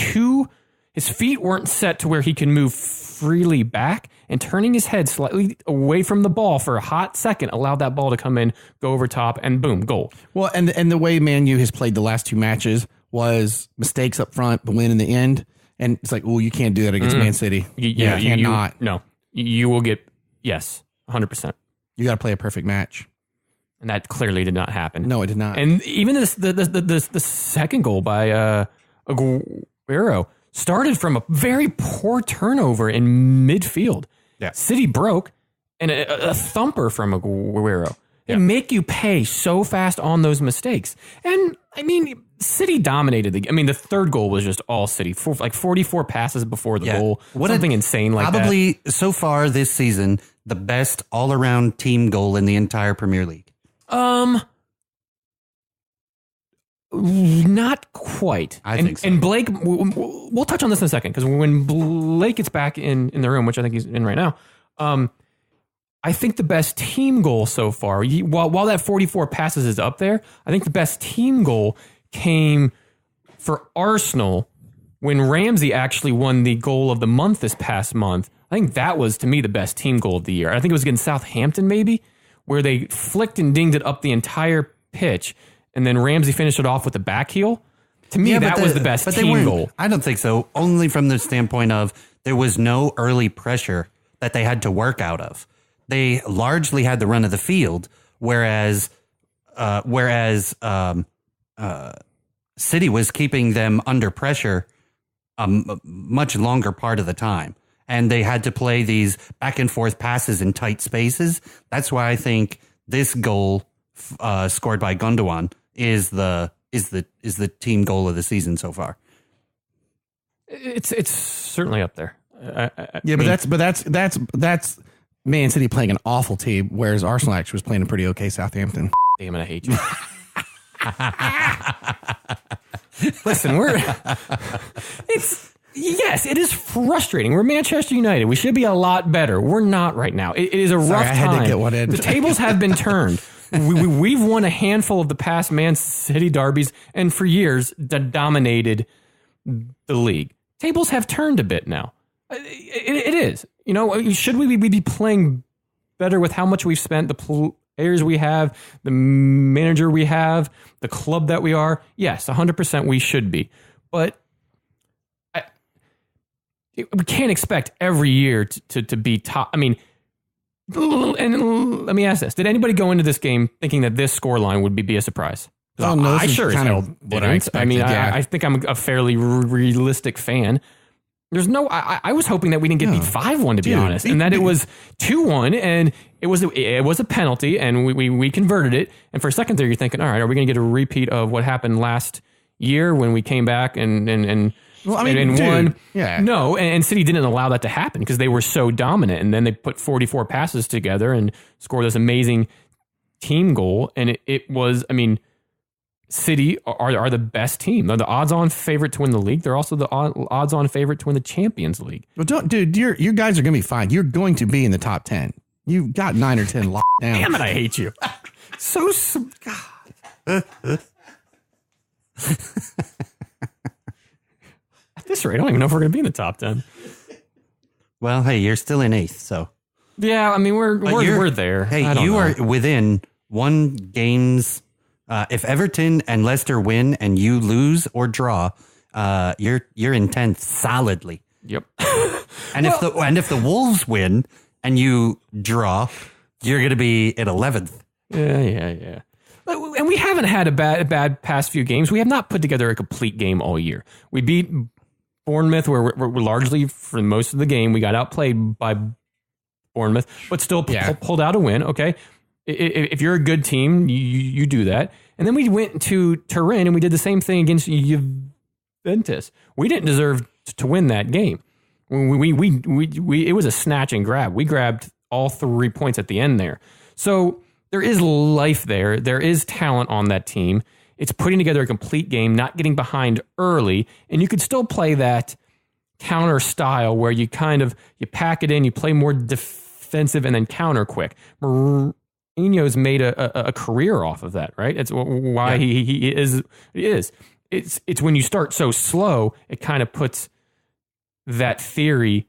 his feet weren't set to where he can move freely back, and turning his head slightly away from the ball for a hot second allowed that ball to come in, go over top, and boom, goal. Well, and the way Man U has played the last 2 matches was mistakes up front, the win in the end. And it's like, oh, you can't do that against Man City. You cannot. No, you will get, 100%. You got to play a perfect match. And that clearly did not happen. No, it did not. And even the second goal by Aguero started from a very poor turnover in midfield. Yeah. City broke, and a thumper from Aguero. They make you pay so fast on those mistakes. And, I mean, City dominated the third goal was just all City. 44 passes before the goal. Something insane like that. Probably, so far this season, the best all-around team goal in the entire Premier League. Not quite. I think so. And Blake, we'll touch on this in a second, because when Blake gets back in the room, which I think he's in right now, I think the best team goal so far, while that 44 passes is up there, I think the best team goal came for Arsenal when Ramsey actually won the goal of the month this past month. I think that was, to me, the best team goal of the year. I think it was against Southampton, maybe, where they flicked and dinged it up the entire pitch, and then Ramsey finished it off with a back heel. To me, that was the best team goal. I don't think so. Only from the standpoint of there was no early pressure that they had to work out of. They largely had the run of the field, whereas City was keeping them under pressure a much longer part of the time. And they had to play these back and forth passes in tight spaces. That's why I think this goal scored by Gundogan is the team goal of the season so far. It's certainly up there. That's Man City playing an awful team, whereas Arsenal actually was playing a pretty okay Southampton. Damn it, I hate you. Listen, it is frustrating. We're Manchester United. We should be a lot better. We're not right now. It is a rough time. I had to get one in. The tables have been turned. We've won a handful of the past Man City derbies, and for years dominated the league. Tables have turned a bit now. It is. You know, should we be playing better with how much we've spent, the players we have, the manager we have, the club that we are? Yes, 100% we should be. But we can't expect every year to be top. I mean, And let me ask this: did anybody go into this game thinking that this scoreline would be a surprise? Oh, no, I sure as hell what I didn't. expected. I mean, yeah. I think I'm a fairly realistic fan. There's no. I was hoping that we didn't get beat 5-1 to be honest, and that it was 2-1, and it was a penalty, and we converted it. And for a second there, you're thinking, all right, are we going to get a repeat of what happened last year when we came back and won? Yeah. No, and City didn't allow that to happen because they were so dominant, and then they put 44 passes together and scored this amazing team goal, and it was, I mean. City are the best team. They're the odds-on favorite to win the league. They're also the odds-on favorite to win the Champions League. Well, dude, you guys are going to be fine. You're going to be in the top 10. You've got 9 or 10 locked down. Damn it, I hate you. God. At this rate, I don't even know if we're going to be in the top 10. Well, hey, you're still in 8th, so. Yeah, I mean, we're there. Hey, you are within one game's. If Everton and Leicester win and you lose or draw, you're in 10th solidly. Yep. And if the Wolves win and you draw, you're going to be at 11th. Yeah. And we haven't had a bad past few games. We have not put together a complete game all year. We beat Bournemouth, where we're largely for most of the game we got outplayed by Bournemouth, but still pulled out a win. Okay. If you're a good team, you do that. And then we went to Turin and we did the same thing against Juventus. We didn't deserve to win that game. It was a snatch and grab. We grabbed all 3 points at the end there. So there is life there. There is talent on that team. It's putting together a complete game, not getting behind early, and you could still play that counter style where you pack it in, you play more defensive and then counter quick. Mourinho's made a career off of that, right? It's why he is. It's when you start so slow, it kind of puts that theory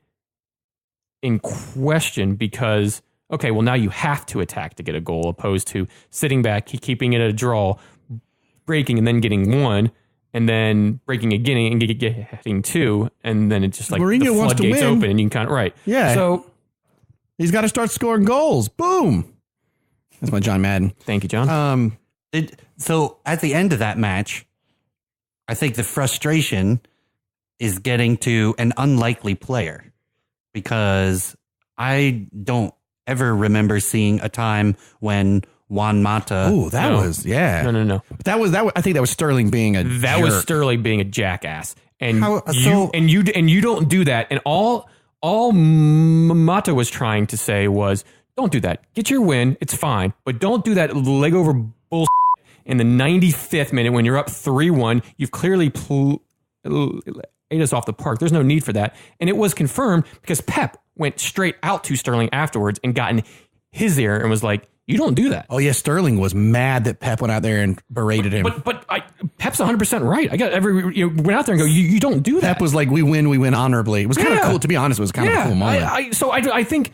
in question because, okay, well, now you have to attack to get a goal opposed to sitting back, keeping it at a draw, breaking and then getting one, and then breaking again and getting two, and then it's just like Mourinho the wants to floodgates win. open and you can kind of, right. Yeah. So he's got to start scoring goals. Boom. That's my John Madden. thank you, John. So at the end of that match, I think the frustration is getting to an unlikely player because I don't ever remember seeing a time when Juan Mata. Oh, that was No. But that was I think that was Sterling being a That jerk. was Sterling being a jackass, and How- you don't do that. And all Mata was trying to say was, don't do that. Get your win, it's fine, but don't do that leg over bullshit in the 95th minute when you're up 3-1. You've clearly ate us off the park. There's no need for that, and it was confirmed because Pep went straight out to Sterling afterwards and got in his ear and was like, you don't do that. Oh yeah, Sterling was mad that Pep went out there and berated him. But Pep's 100% right. I got went out there and go, you don't do that. Pep was like, we win honorably. It was kind of cool, to be honest. It was kind of a cool moment. I think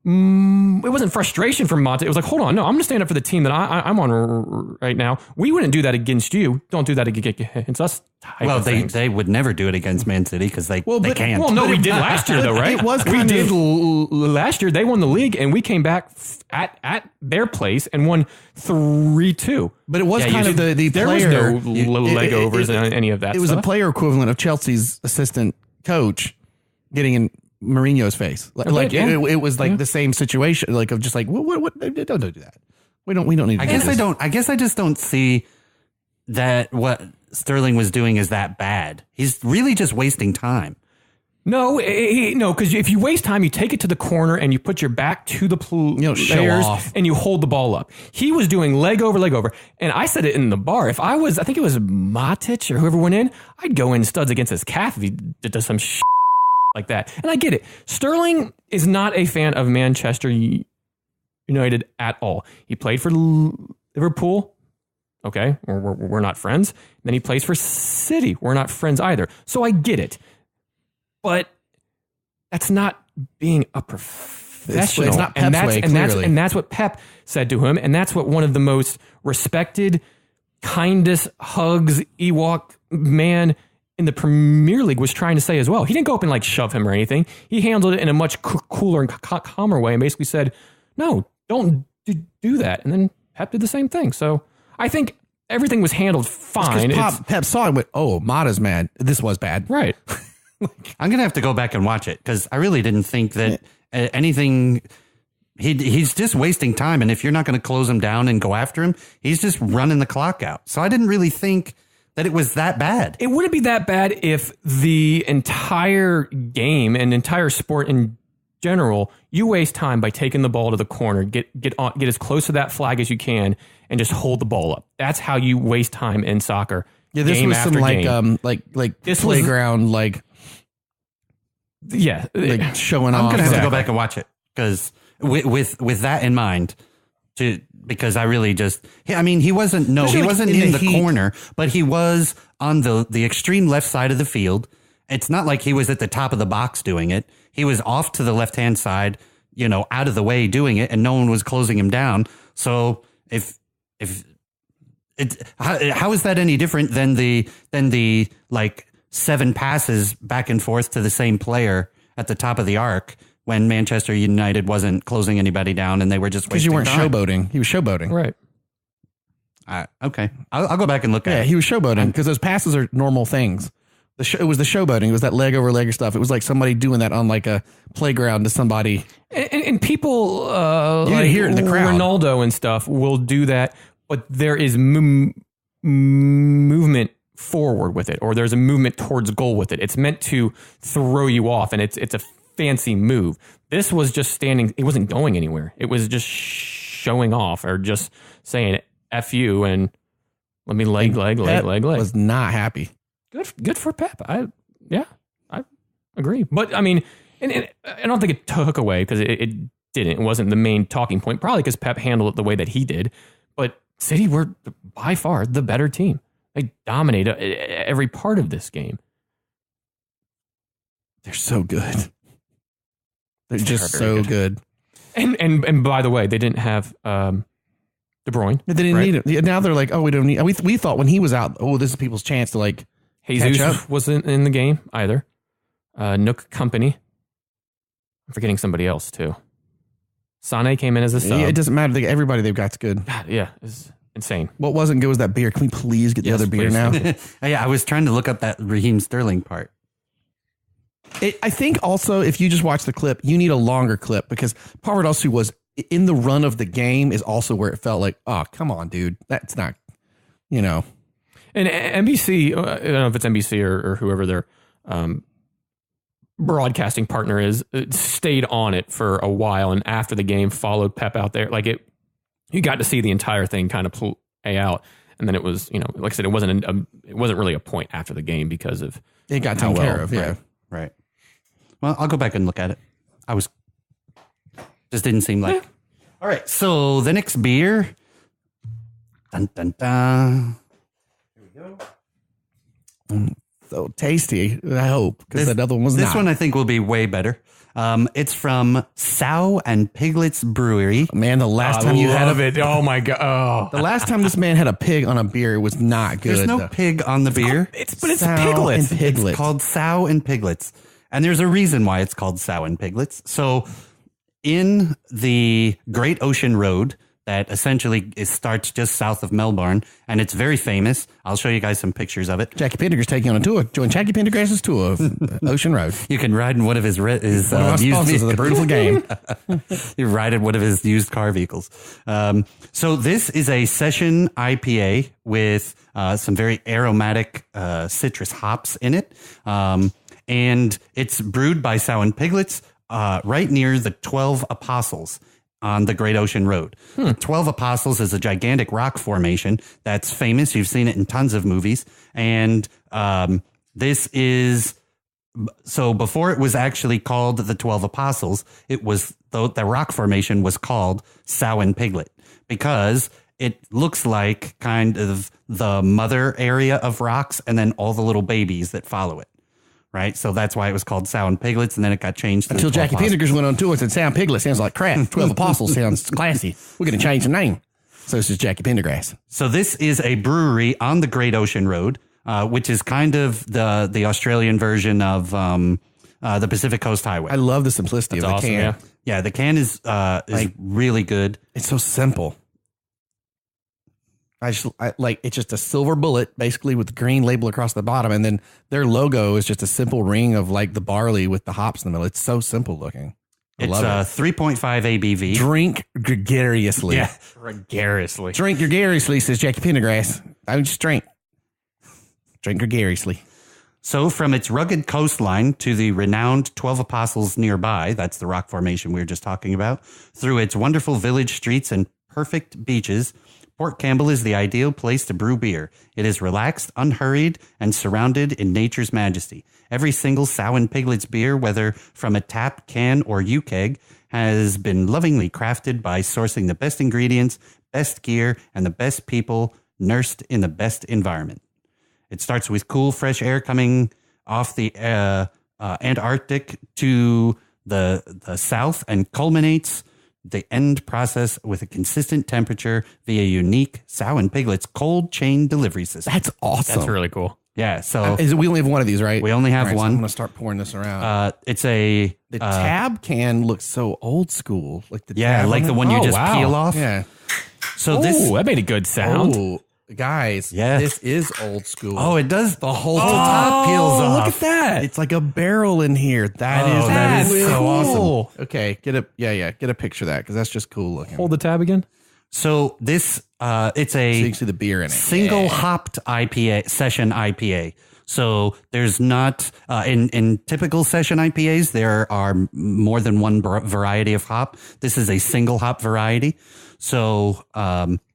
it wasn't frustration from Mata. It was like, hold on, no, I'm going to stand up for the team that I'm on right now. We wouldn't do that against you. Don't do that against us. Well, they would never do it against Man City because they can't. Well, no, we did last year though, right? It was we did last year. They won the league, and we came back at their place and won 3-2. But it was kind of the there player. was no leg overs and any of that. It was stuff. a player equivalent of Chelsea's assistant coach getting in Mourinho's face. It was like the same situation, like of just like what don't do that. We don't need. To I guess I just don't see that what Sterling was doing is that bad. He's really just wasting time. No, because if you waste time, you take it to the corner and you put your back to the players and you hold the ball up. He was doing leg over. And I said it in the bar. I think it was Matic or whoever went in, I'd go in studs against his calf if he did some shit like that. And I get it. Sterling is not a fan of Manchester United at all. He played for Liverpool. Okay, we're not friends. Then he plays for City. We're not friends either. So I get it. But that's not being a professional. It's not Pep's way, clearly. And that's what Pep said to him. And that's what one of the most respected, kindest, hugs, Ewok man in the Premier League was trying to say as well. He didn't go up and like shove him or anything. He handled it in a much cooler and calmer way and basically said, no, don't do that. And then Pep did the same thing. So I think everything was handled fine. Pep saw it and went, oh, Mata's mad. This was bad. Right. I'm going to have to go back and watch it because I really didn't think that anything... He's just wasting time. And if you're not going to close him down and go after him, he's just running the clock out. So I didn't really think that it was that bad. It wouldn't be that bad if the entire game and entire sport in general, you waste time by taking the ball to the corner, get as close to that flag as you can, and just hold the ball up. That's how you waste time in soccer. Yeah, this was some like this playground, like showing off. I'm gonna have to go back and watch it because with that in mind, because I really just, I mean, he wasn't in the corner, but he was on the extreme left side of the field. It's not like he was at the top of the box doing it. He was off to the left-hand side, out of the way doing it, and no one was closing him down. So how is that any different than the like 7 passes back and forth to the same player at the top of the arc when Manchester United wasn't closing anybody down and they were just wasting time? Because you weren't showboating. He was showboating. Right. Okay. I'll go back and look at it. Yeah, he was showboating because those passes are normal things. It was the showboating. It was that leg over leg stuff. It was like somebody doing that on like a playground to somebody. And people you like hear it in the crowd. Ronaldo and stuff will do that, but there is movement forward with it, or there's a movement towards goal with it. It's meant to throw you off, and it's a fancy move. This was just standing. It wasn't going anywhere. It was just showing off or just saying F you and let me leg. Was not happy. Good for Pep. I agree. But I mean, and I don't think it took away because it didn't. It wasn't the main talking point, probably because Pep handled it the way that he did. But City were by far the better team. They dominated every part of this game. They're so good. They're just so good. And by the way, they didn't have De Bruyne. They didn't need him. Now they're like, oh, we don't need. We thought when he was out, oh, this is people's chance to like. Jesus wasn't in the game either. Nook Company. I'm forgetting somebody else too. Sane came in as a sub. Yeah, it doesn't matter. Everybody they've got's good. God, yeah, it's insane. What wasn't good was that beer. Can we please get the other beer now? Yeah, I was trying to look up that Raheem Sterling part. I think also if you just watch the clip, you need a longer clip because part of it also was in the run of the game is also where it felt like, oh, come on, dude. That's not, And NBC, I don't know if it's NBC or whoever their broadcasting partner is, stayed on it for a while, and after the game followed Pep out there. Like you got to see the entire thing kind of play out, and then it was, like I said, it wasn't really a point after the game because of it got taken care of. Yeah, right. Well, I'll go back and look at it. Just didn't seem like. Yeah. All right, so the next beer. Dun dun dun. So tasty, I hope, because that other one was this not. This one I think will be way better. It's from Sow and Piglets Brewery. Man, the last time you had it, oh my god! Oh. The last time this man had a pig on a beer was not good. There's no pig on the beer. It's Piglets. It's called Sow and Piglets, and there's a reason why it's called Sow and Piglets. So, in the Great Ocean Road. That essentially starts just south of Melbourne, and it's very famous. I'll show you guys some pictures of it. Jackie Pendergrass taking on a tour. Join Jackie Pendergrass's tour of Ocean Road. You can ride in one of his one of our sponsors of the Brutal Game. You ride in one of his used car vehicles. So this is a session IPA with some very aromatic citrus hops in it, and it's brewed by Sow and Piglets right near the 12 Apostles. On the Great Ocean Road. 12 Apostles is a gigantic rock formation that's famous. You've seen it in tons of movies. And this is, so before it was actually called the 12 Apostles, it was, the rock formation was called Sow and Piglet because it looks like kind of the mother area of rocks and then all the little babies that follow it. Right, so that's why it was called Sow and Piglets, and then it got changed to until Jackie Pendergrass went on tour and said, Sow and Piglet sounds like crap. 12 Apostles sounds classy. We're going to change the name. So this is Jackie Pendergrass. So this is a brewery on the Great Ocean Road, which is kind of the Australian version of the Pacific Coast Highway. I love the simplicity that's of the awesome, can. Yeah. Yeah, the can is really good. It's so simple. It's just a silver bullet, basically, with the green label across the bottom, and then their logo is just a simple ring of like the barley with the hops in the middle. It's so simple looking. It's 3.5 ABV. Drink gregariously. Yeah, gregariously. Drink gregariously, says Jackie Pendergrass. I would just drink. Drink gregariously. So from its rugged coastline to the renowned 12 Apostles nearby, that's the rock formation we were just talking about, through its wonderful village streets and perfect beaches, Port Campbell is the ideal place to brew beer. It is relaxed, unhurried, and surrounded in nature's majesty. Every single Sow and Piglets beer, whether from a tap, can, or U-keg, has been lovingly crafted by sourcing the best ingredients, best gear, and the best people nursed in the best environment. It starts with cool, fresh air coming off the Antarctic to the south and culminates the end process with a consistent temperature via unique Sow and Piglets cold chain delivery system. That's awesome. That's really cool. Yeah, so we only have one of these, right? we only have All right, so one. I'm going to start pouring this around. It's a The tab can looks so old school. Like the yeah, tab like on the it. one you Oh, just wow. peel off. Yeah. So this Oh, that made a good sound. Oh, guys, Yeah. this is old school. oh, it does the whole top peels Oh, off. look at that. It's like a barrel in here. That is so awesome. Okay, get a picture of that because that's just cool looking. Hold the tab again. So this it's so you a can see the beer in it. single hopped IPA session IPA. So there's not in typical session IPAs there are more than one variety of hop. This is a single hop variety. So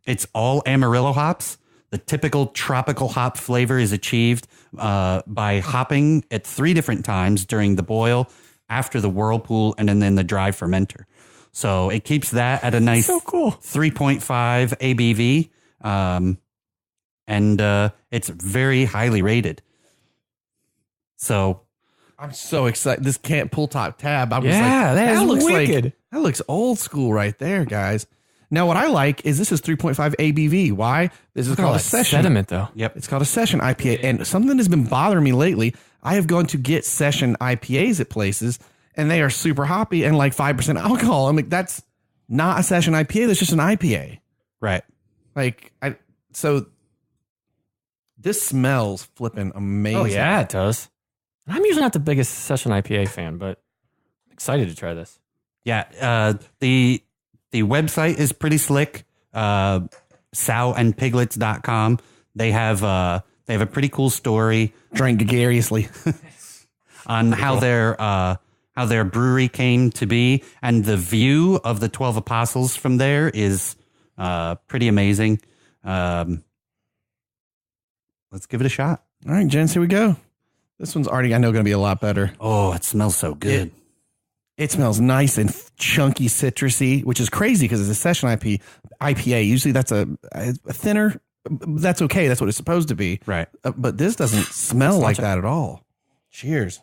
it's all Amarillo hops. The typical tropical hop flavor is achieved by hopping at 3 different times during the boil, after the whirlpool, and then the dry fermenter. So it keeps that at a nice So cool. 3.5 ABV, and it's very highly rated. So I'm so excited. This can't pull top tab. I'm just Yeah, like, that is looks wicked. like that looks old school right there, guys. Now, what I like is this is 3.5 ABV. Why? This is Look at all called a that session. sediment, though. yep, It's called a session IPA. And something that's been bothering me lately, I have gone to get session IPAs at places, and they are super hoppy and like 5% alcohol. I'm like, that's not a session IPA. That's just an IPA. right. So this smells flipping amazing. Oh, yeah, it does. I'm usually not the biggest session IPA fan, but I'm excited to try this. Yeah, the website is pretty slick. Sowandpiglets.com. They have a pretty cool story Drink gregariously. on how their brewery came to be, and the view of the 12 Apostles from there is pretty amazing. Let's give it a shot. All right, gents, here we go. This one's already, I know, going to be a lot better. Oh, it smells so good. It smells nice and chunky, citrusy, which is crazy because it's a session IPA. Usually that's a thinner. That's okay. That's what it's supposed to be. Right. But this doesn't smell like that at all. Cheers.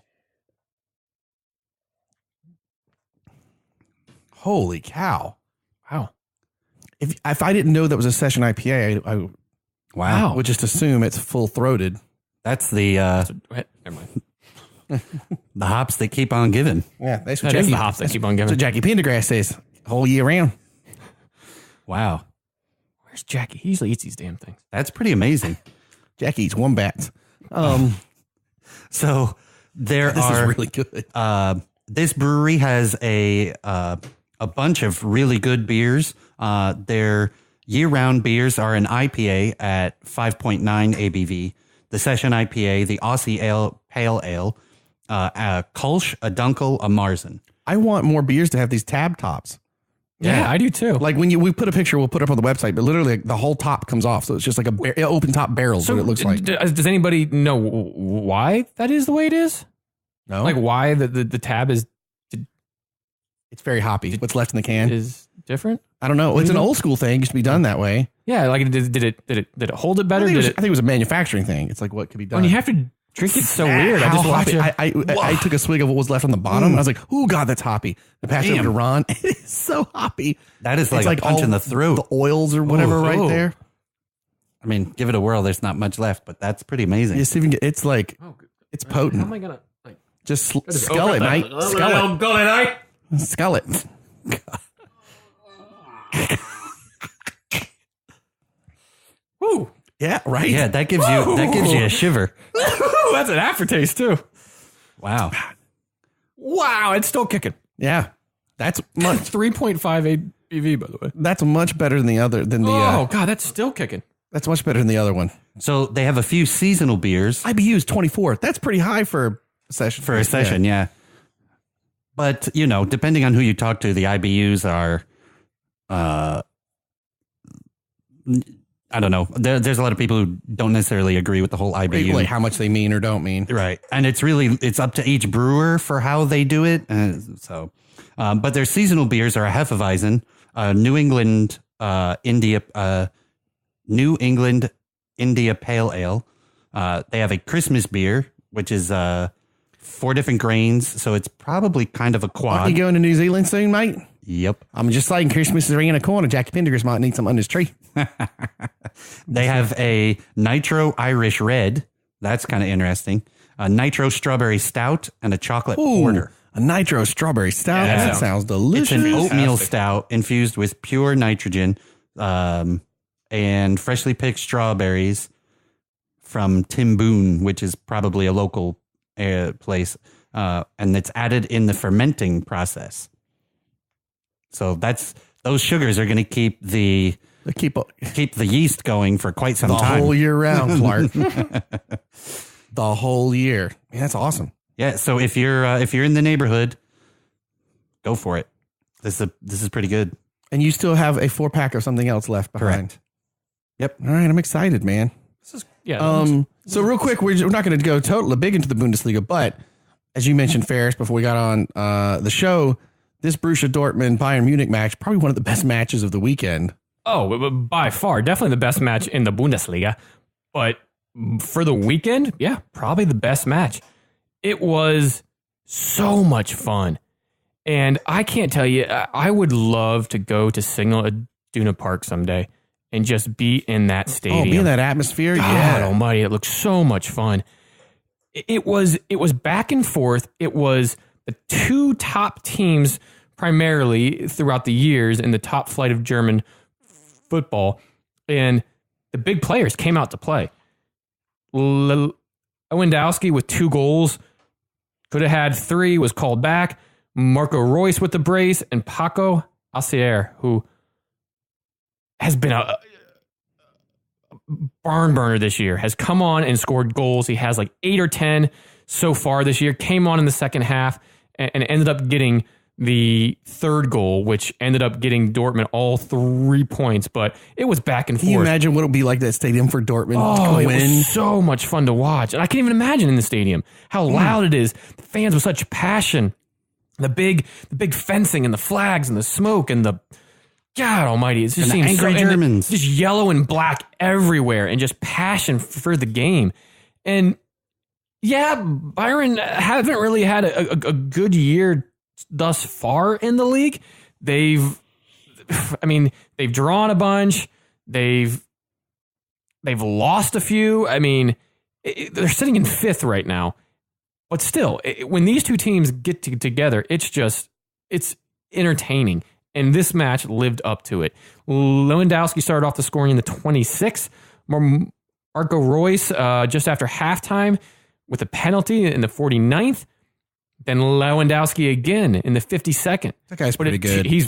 Holy cow. Wow. If I didn't know that was a session IPA, I Wow. would just assume it's full-throated. That's the Never mind. the hops that keep on giving. Yeah, that's what That is Jackie, the hops that keep on that's giving. what Jackie Pendergrass says whole year round. Wow. Where's Jackie? He usually eats these damn things. That's pretty amazing. Jackie eats wombats. So there This are is really good. this brewery has a bunch of really good beers. Their year-round beers are an IPA at 5.9 ABV, the Session IPA, the Aussie Ale, Pale Ale, a Kolsch, a Dunkel, a Marzen. I want more beers to have these tab tops. Yeah, I do too. Like when we put a picture, we'll put it up on the website, but literally the whole top comes off. So it's just like a open top barrel is what it looks like. Does anybody know why that is the way it is? No, Like why the tab is it's very hoppy. What's left in the can? different? I don't know. It's an old school thing. It used to be done that way. Yeah, like did it hold it better? I think it was a manufacturing thing. It's like what could be done. When you have to drink it so weird. I just watch hoppy. it. I took a swig of what was left on the bottom. I was like, oh God, that's hoppy. I passed it over to Ron. It is so hoppy. That is like It's a punch all in the throat. The oils or whatever right oh. there. I mean, give it a whirl. There's not much left, but that's pretty amazing. It's even. It's like it's potent. How am I gonna like Just skull it, mate. Skull it. Skull it. Woo. Yeah, right. Yeah, that gives you a shiver. That's an aftertaste too. Wow. Wow, it's still kicking. Yeah, that's much. 3.5 ABV, by the way. That's much better than the other. Oh God, that's still kicking. That's much better than the other one. So they have a few seasonal beers IBU's 24. That's pretty high for a session. for a session, yeah. But, you know, depending on who you talk to, the IBUs are, I don't know. There's a lot of people who don't necessarily agree with the whole IBU. Like how much they mean or don't mean. Right. And it's up to each brewer for how they do it. But their seasonal beers are a Hefeweizen, New England India Pale Ale. They have a Christmas beer, which is 4 different grains. So it's probably kind of a quad. Aren't you going to New Zealand soon, mate? Yep. I'm just saying Christmas is around the corner. Jackie Pendergrass might need some under his tree. They have a Nitro Irish Red. That's kind of interesting. A Nitro Strawberry Stout and a Chocolate Porter. A nitro strawberry stout. Yeah. That sounds delicious. It's an oatmeal stout infused with pure nitrogen and freshly picked strawberries from Tim Boone, which is probably a local place. And it's added in the fermenting process. So those sugars are going to keep the yeast going for quite some time. The whole year round, Clark. The whole year. Man, that's awesome. Yeah. So if you're in the neighborhood, go for it. This is pretty good. And you still have a 4-pack of something else left behind. Correct. Yep. All right. I'm excited, man. So real quick, we're not going to go totally big into the Bundesliga, but as you mentioned, Ferris, before we got on the show, this Borussia Dortmund Bayern Munich match, probably one of the best matches of the weekend. Oh, by far, definitely the best match in the Bundesliga. But for the weekend, yeah, probably the best match. It was so much fun. And I can't tell you, I would love to go to Signal Iduna Park someday and just be in that stadium. Oh, be in that atmosphere? God almighty, it looked so much fun. It was back and forth. It was the two top teams primarily throughout the years in the top flight of German football. And the big players came out to play. Lewandowski with 2 goals. Could have had 3, was called back. Marco Reus with the brace, and Paco Alcacer, who has been a barn burner this year, has come on and scored goals. He has like 8 or 10 so far this year. Came on in the second half and ended up getting the 3rd goal, which ended up getting Dortmund all 3 points. But it was back and forth. Can you imagine what it'll be like that stadium for Dortmund to it win? was so much fun to watch. And I can't even imagine in the stadium how loud it is. The fans with such passion. The big fencing and the flags and the smoke and the God almighty. It just seems angry Germans. Just yellow and black everywhere and just passion for the game. And yeah, Bayern haven't really had a good year thus far in the league. They've drawn a bunch. They've lost a few. I mean, they're sitting in 5th right now. But still, when these two teams get together, it's entertaining. And this match lived up to it. Lewandowski started off the scoring in the 26th. Marco Reus just after halftime with a penalty in the 49th. Then Lewandowski again in the 52nd. That guy's pretty good. He's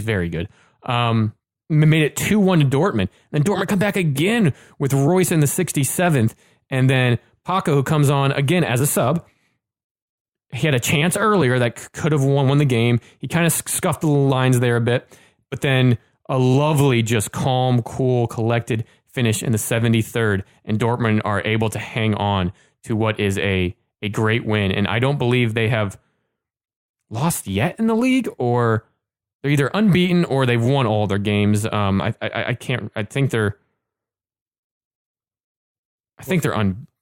very good. Made it 2-1 to Dortmund. Then Dortmund come back again with Reus in the 67th. And then Paco, who comes on again as a sub. He had a chance earlier that could have won the game. He kind of scuffed the lines there a bit. But then a lovely, just calm, cool, collected finish in the 73rd. And Dortmund are able to hang on to what is a great win. And I don't believe they have lost yet in the league, or they're either unbeaten or they've won all their games. I think they're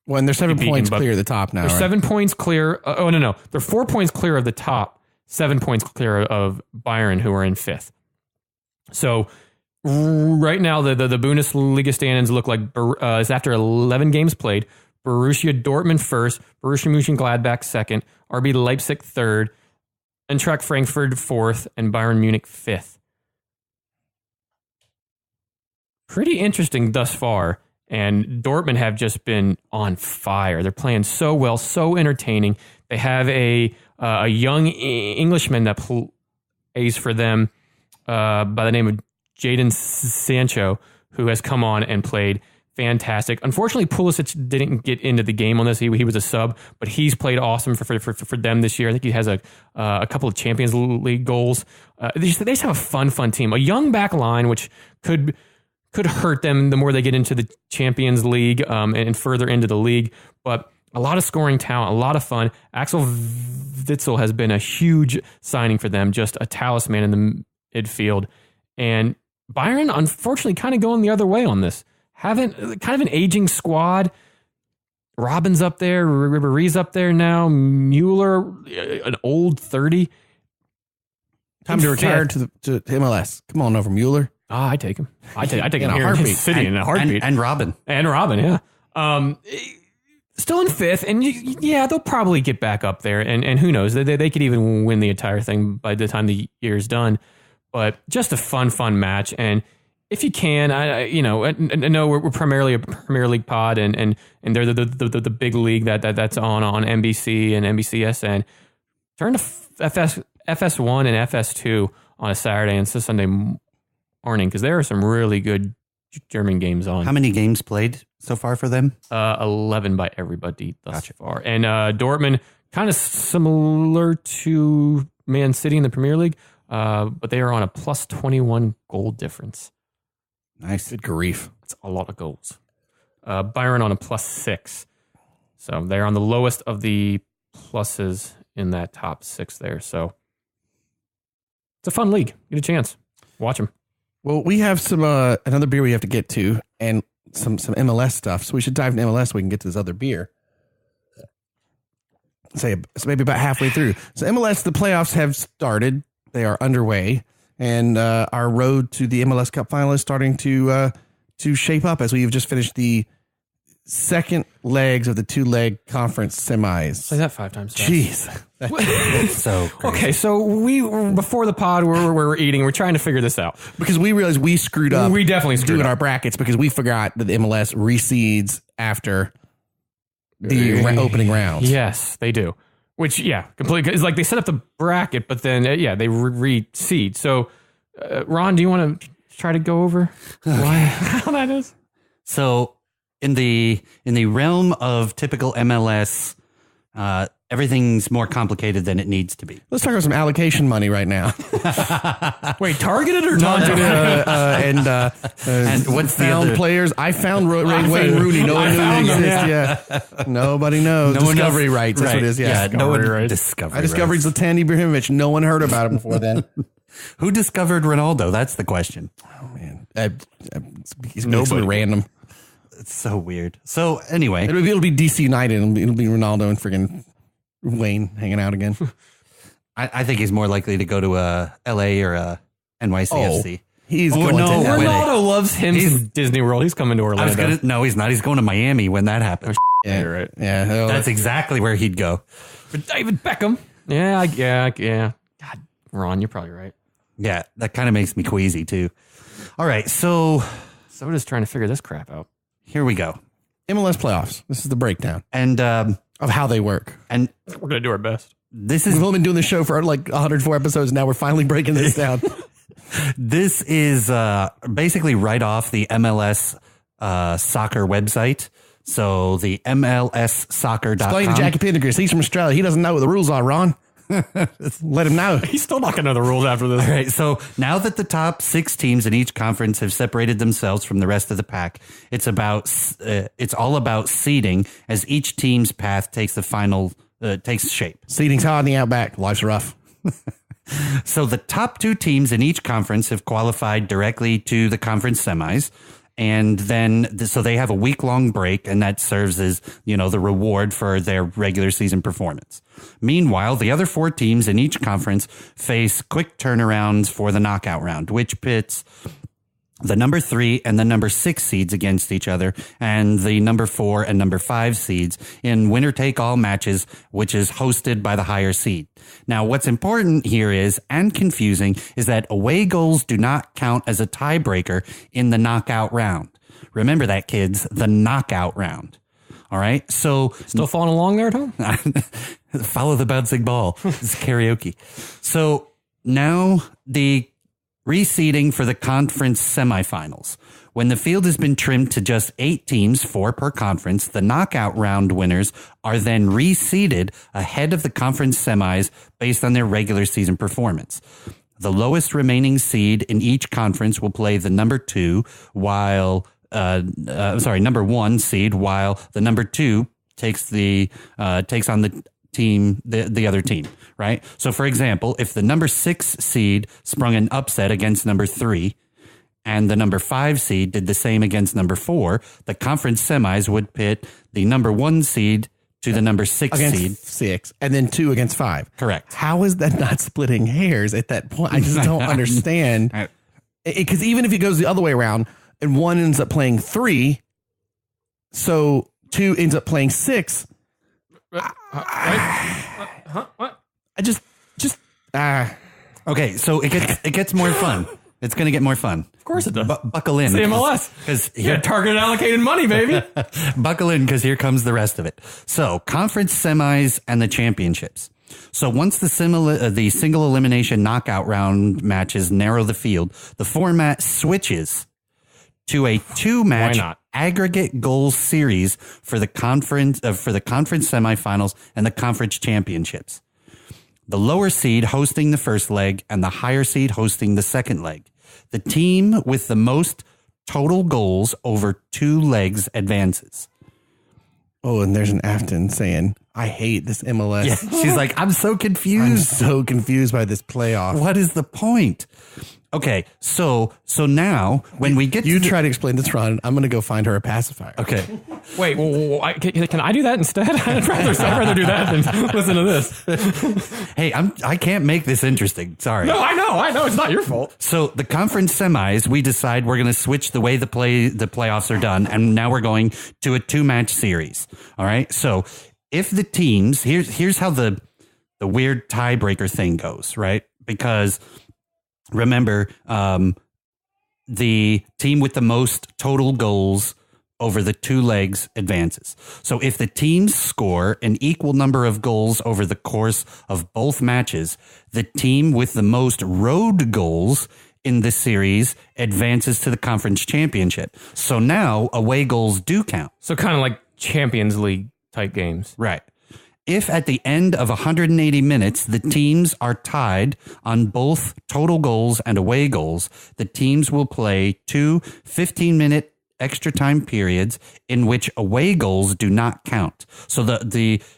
Well, and they're 7 points clear of the top now. They're 7 points clear. No. They're 4 points clear of the top, 7 points clear of Bayern, who are in 5th. So right now, the Bundesliga standings look like it's after 11 games played. Borussia Dortmund 1st, Borussia Mönchengladbach 2nd, RB Leipzig 3rd, Eintracht Frankfurt 4th, and Bayern Munich 5th. Pretty interesting thus far. And Dortmund have just been on fire. They're playing so well, so entertaining. They have a young Englishman that plays for them by the name of Jadon Sancho, who has come on and played fantastic. Unfortunately, Pulisic didn't get into the game on this. He was a sub, but he's played awesome for them this year. I think he has a couple of Champions League goals. They just have a fun team. A young back line, which could hurt them the more they get into the Champions League and further into the league. But a lot of scoring talent, a lot of fun. Axel Witsel has been a huge signing for them, just a talisman in the midfield. And Bayern, unfortunately, kind of going the other way on this. Kind of an aging squad. Robin's up there, Ribéry's up there now, Mueller, an old 30. Time to retire to MLS. Come on over, Mueller. I take him. I take him in a here heartbeat. in the city in a heartbeat. And Robin. And Robin, yeah. Still in 5th, and yeah, they'll probably get back up there. And who knows? They could even win the entire thing by the time the year's done. But just a fun match. And if you can, I know we're primarily a Premier League pod, and they're the big league that's on NBC and NBCSN. Turn to FS1 and FS2 on a Saturday and Sunday morning, because there are some really good German games on. How many games played so far for them? 11 by everybody thus far. And Dortmund, kind of similar to Man City in the Premier League, but they are on a plus 21 goal difference. Nice. Good grief. That's a lot of goals. Bayern on a plus 6. So they're on the lowest of the pluses in that top 6 there. So it's a fun league. Get a chance. Watch them. Well, we have some another beer we have to get to, and some MLS stuff. So we should dive into MLS so we can get to this other beer. So maybe about halfway through. So MLS, the playoffs have started. They are underway, and our road to the MLS Cup final is starting to shape up as we've just finished the second legs of the 2-leg conference semis. Say that 5 times. Jeez. It's so crazy. Okay, so we before the pod, we're eating. We're trying to figure this out Because we realized we screwed up. We definitely screwed doing up our brackets because we forgot that the MLS reseeds after the opening rounds. Yes, they do. Which, yeah, completely. It's like they set up the bracket, but then, they reseed. So, Ron, do you want to try to go over how that is? So, in the realm of typical MLS, everything's more complicated than it needs to be. Let's talk about some allocation money right now. Wait, targeted or non-targeted? And what's the found other- players? I found Wayne Rooney. No one knew he existed. Yeah. Nobody knows. No one Discovery knows. rights. That's what it is. Yeah. no one rights. discovered. I discovered Zlatan Ibrahimovic. No one heard about him before then. Who discovered Ronaldo? That's the question. Oh, man. He's nobody random. It's so weird. So anyway, It'll be DC United. It'll be Ronaldo and friggin' Wayne hanging out again. I think he's more likely to go to a LA or a NYCFC. He's going no, to Ronaldo loves him in Disney World. He's coming to Orlando. No, he's not. He's going to Miami when that happens. Yeah, You're right. Yeah, That's exactly where he'd go. But David Beckham. Yeah. God, Ron, you're probably right. Yeah, that kind of makes me queasy too. All right, so we're just trying to figure this crap out. here we go. MLS playoffs. This is the breakdown And of how they work. and We're going to do our best. this We've is only been doing this show for like 104 episodes. Now we're finally breaking this down. this is basically right off the MLS soccer website. So the MLSsoccer.com. Explain to Jackie Pendergrass. He's from Australia. He doesn't know what the rules are, Ron. Let him know. He's still not going to know the rules after this. All right, so now that the top 6 teams in each conference have separated themselves from the rest of the pack, it's all about seeding as each team's path takes shape. Seating's hard in the outback. Life's rough. So the top 2 teams in each conference have qualified directly to the conference semis. And then, so they have a week-long break, and that serves as, the reward for their regular season performance. Meanwhile, the other 4 teams in each conference face quick turnarounds for the knockout round, which pits the number 3 and the number 6 seeds against each other, and the number 4 and number 5 seeds in winner-take-all matches, which is hosted by the higher seed. Now, what's important here is, and confusing, is that away goals do not count as a tiebreaker in the knockout round. Remember that, kids, the knockout round. All right, so... Still following along there, Tom? Follow the bouncing ball. It's karaoke. So now the reseeding for the conference semifinals. When the field has been trimmed to just 8 teams, 4 per conference, the knockout round winners are then reseeded ahead of the conference semis based on their regular season performance. The lowest remaining seed in each conference will play the number 2, while number 1 seed, while the number 2 takes on the team, the other team, right? So, for example, if the number 6 seed sprung an upset against number 3 and the number 5 seed did the same against number 4, the conference semis would pit the number 1 seed to the number 6 against seed. 6, and then 2 against 5. Correct. How is that not splitting hairs at that point? I just don't understand. Because even if it goes the other way around and 1 ends up playing 3, so 2 ends up playing 6. What? I just Okay, so it gets more fun. It's going to get more fun. Of course it does. Buckle in. It's the MLS. Because Yeah, targeted allocated money, baby. buckle in, because here comes the rest of it. So, conference semis and the championships. So once the single elimination knockout round matches narrow the field, the format switches to a 2-match aggregate goal series for the conference semifinals and the conference championships. The lower seed hosting the first leg and the higher seed hosting the second leg. The team with the most total goals over 2 legs advances. Oh, and there's an Afton saying, I hate this MLS. Yeah, she's like, I'm so confused. I'm so confused by this playoff. What is the point? Okay, so now when we get you try to explain this, Ron. I'm going to go find her a pacifier. Okay. Wait, can I do that instead? I'd rather do that than listen to this. Hey, I can't make this interesting. Sorry. No, I know. It's not your fault. So the conference semis, we decide we're going to switch the way the playoffs are done, and now we're going to a 2-match series. All right. So if the teams, here's how the weird tiebreaker thing goes, right? Because remember, the team with the most total goals over the 2 legs advances. So if the teams score an equal number of goals over the course of both matches, the team with the most road goals in the series advances to the conference championship. So now away goals do count. So kind of like Champions League type games. Right. If at the end of 180 minutes, the teams are tied on both total goals and away goals, the teams will play 2 15-minute extra time periods in which away goals do not count. So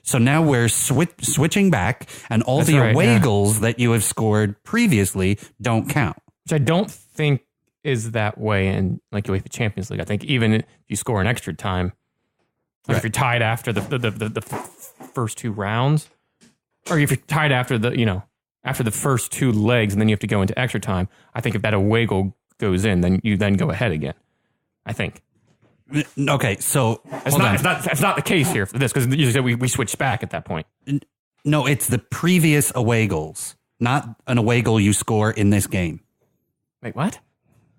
so now we're switching back, and all That's the right, away yeah. goals that you have scored previously don't count. Which I don't think is that way in like UEFA Champions League. I think even if you score an extra time, like if you're tied after the first 2 rounds, or if you're tied after after the first 2 legs and then you have to go into extra time, I think if that away goal goes in, then you go ahead again. I think. Okay, so It's not the case here for this, because you said we switched back at that point. No, it's the previous away goals, not an away goal you score in this game. Wait, what?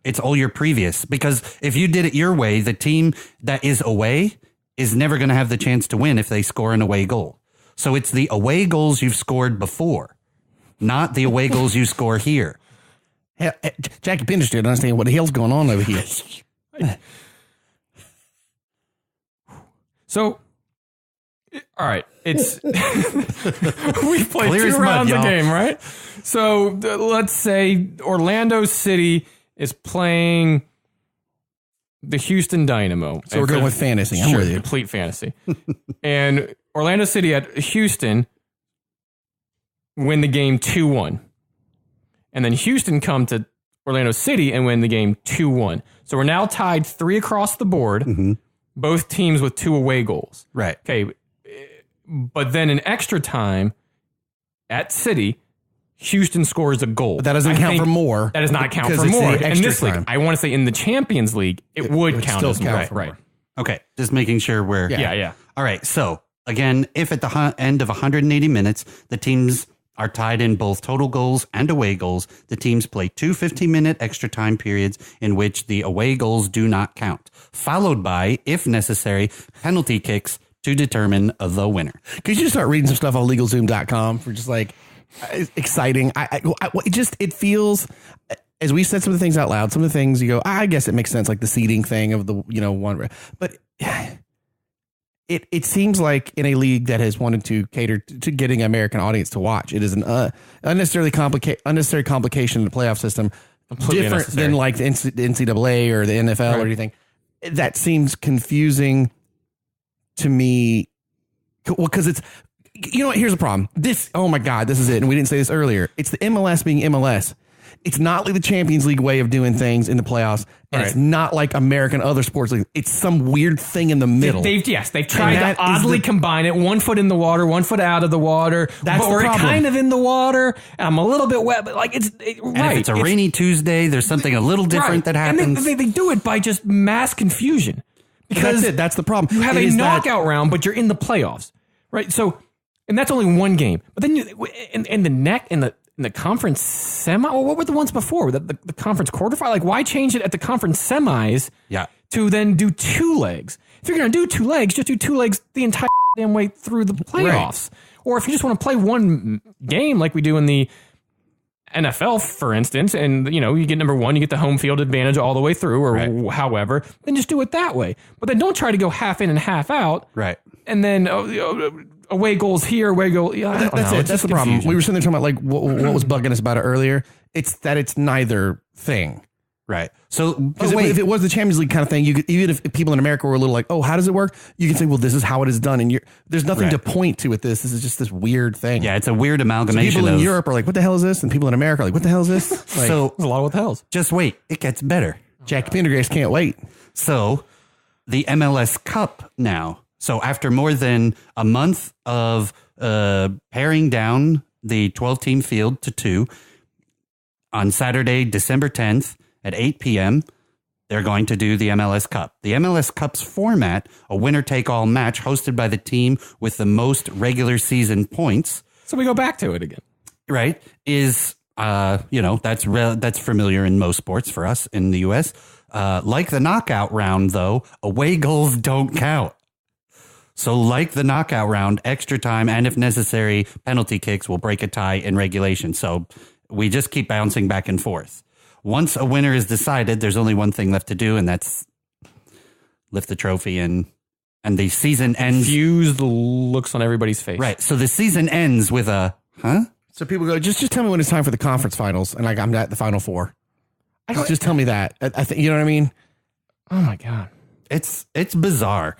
It's all your previous, because if you did it your way, the team that is away is never going to have the chance to win if they score an away goal. So it's the away goals you've scored before, not the away goals you score here. Hell, Jackie Pinder don't understand what the hell's going on over here. So, all right, it's we played Clear 2 as mud, rounds y'all. of game, right? So let's say Orlando City is playing the Houston Dynamo. So we're going with fantasy. I'm Sure, with you. complete fantasy. And Orlando City at Houston win the game 2-1. And then Houston come to Orlando City and win the game 2-1. So we're now tied 3 across the board, both teams with 2 away goals. Right. Okay, but then in extra time at City, Houston scores a goal. But that doesn't count for more. That does not count because for it's more. the In extra this league, time. I want to say in the Champions League, it would count still as count more. for Right. more. Okay, just making sure we're... Yeah. All right, so again, if at the end of 180 minutes, the teams are tied in both total goals and away goals, the teams play 2 15-minute extra time periods in which the away goals do not count, followed by, if necessary, penalty kicks to determine the winner. Could you just start reading some stuff on LegalZoom.com for just like exciting? It feels, as we said some of the things out loud, some of the things you go, I guess it makes sense, like the seeding thing of the, one, but it seems like in a league that has wanted to cater to getting an American audience to watch, it is an unnecessary complication in the playoff system, Completely different unnecessary. than like the NCAA or the NFL or anything. That seems confusing to me. Well, because it's, what? Here's the problem. Oh my God, this is it. And we didn't say this earlier. It's the MLS being MLS. It's not like the Champions League way of doing things in the playoffs. And it's not like American other sports leagues. It's some weird thing in the middle. They've tried to oddly combine it. 1 foot in the water, 1 foot out of the water. That's or the problem. kind of in the water. And I'm a little bit wet, but like And if it's a rainy Tuesday, there's something a little different that happens. And they do it by just mass confusion. Because that's it. That's the problem. you have a knockout round, but you're in the playoffs, right? So, and that's only one game. But then in the conference semi, or what were the ones before? The conference quarterfinal? Like, why change it at the conference semis to then do 2 legs? If you're going to do 2 legs, just do 2 legs the entire damn way through the playoffs. Right. Or if you just want to play one game like we do in the NFL, for instance, and you get number 1, you get the home field advantage all the way through, or however, then just do it that way. But then don't try to go half in and half out. Right. And then away goals here, away goal. Yeah, that's it. That's the problem. We were sitting there talking about like what was bugging us about it earlier. It's that it's neither thing. Right. So if it was the Champions League kind of thing, you could, even if people in America were a little like, oh, how does it work? You can say, well, this is how it is done. And there's nothing to point to with this. This is just this weird thing. Yeah, it's a weird amalgamation. So people in Europe are like, what the hell is this? And people in America are like, what the hell is this? Like, so there's a lot of what the hell's. Just wait. It gets better. Jackie Pendergrass can't wait. So the MLS Cup now. So after more than a month of paring down the 12-team field to 2, on Saturday, December 10th at 8 p.m., they're going to do the MLS Cup. The MLS Cup's format, a winner-take-all match hosted by the team with the most regular season points. So we go back to it again. Right. Is, that's familiar in most sports for us in the U.S. Like the knockout round, though, away goals don't count. So like the knockout round, extra time, and if necessary, penalty kicks will break a tie in regulation. So we just keep bouncing back and forth. Once a winner is decided, there's only one thing left to do, and that's lift the trophy, and the season ends. Confused looks on everybody's face. Right. So the season ends with a, huh? So people go, just tell me when it's time for the conference finals, and I'm at the Final Four. Just tell me that. I think, you know what I mean? Oh my God. It's bizarre.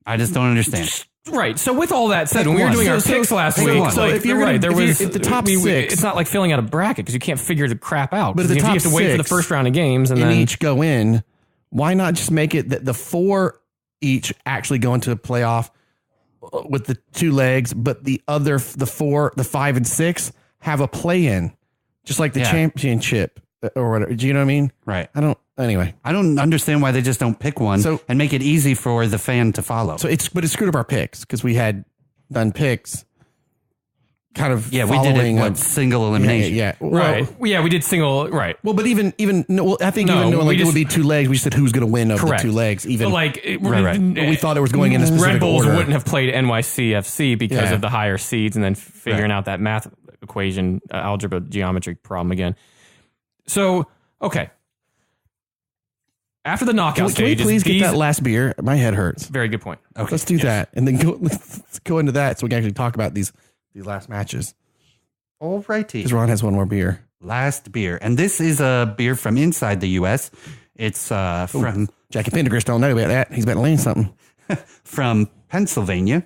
I just don't understand. Right. So with all that said, when we were doing our picks last week, so if you're right, there was if the top 6. It's not like filling out a bracket because you can't figure the crap out. But if the top you have to wait for the 6 first round of games and then each go in, why not just make it that the 4 each actually go into a playoff with the 2 legs, but the 5 and 6 have a play in, just like the championship or whatever. Do you know what I mean? Right. Anyway, I don't understand why they just don't pick one and make it easy for the fan to follow. So it screwed up our picks because we had done picks kind of we did it single elimination. Yeah. Right. We did single. Right. Well, but even I think even knowing like it would be 2 legs, we said who's going to win of the 2 legs. Even we thought it was going in a specific Red Bulls order. wouldn't have played NYCFC because of the higher seeds, and then figuring out that math equation, algebra, geometry problem again. So okay. After the knockout stage, can we please get that last beer? My head hurts. Very good point. Okay, let's do that, and then let's go into that so we can actually talk about these last matches. All righty. Because Ron has one more beer. Last beer, and this is a beer from inside the U.S. It's from Jackie Pendergrass. Don't know about that. He's about to learn something. From Pennsylvania.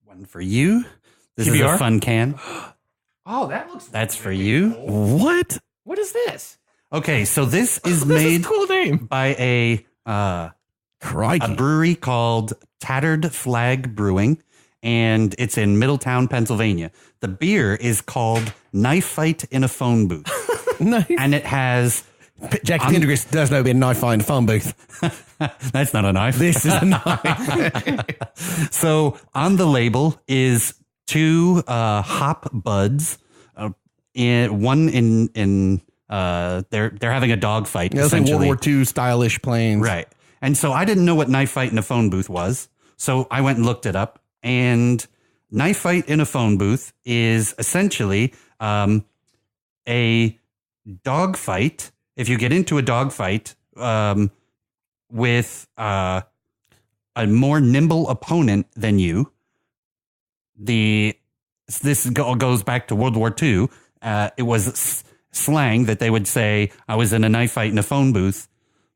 One for you. This is a fun can. Oh, that looks. That's for you. What? What is this? Okay, so this is This made is a cool name. by a brewery called Tattered Flag Brewing, and it's in Middletown, Pennsylvania. The beer is called Knife Fight in a Phone Booth. Nice. And it has... Jackie Pendergrass does know being a knife fight in the phone booth. That's not a knife. This is a knife. So on the label is 2 hop buds. They're having a dog fight. Yeah, it's like World War II stylish planes. Right. And so I didn't know what Knife Fight in a Phone Booth was. So I went and looked it up. And Knife Fight in a Phone Booth is essentially a dog fight. If you get into a dog fight with a more nimble opponent than you, this goes back to World War II. It was slang that they would say, I was in a knife fight in a phone booth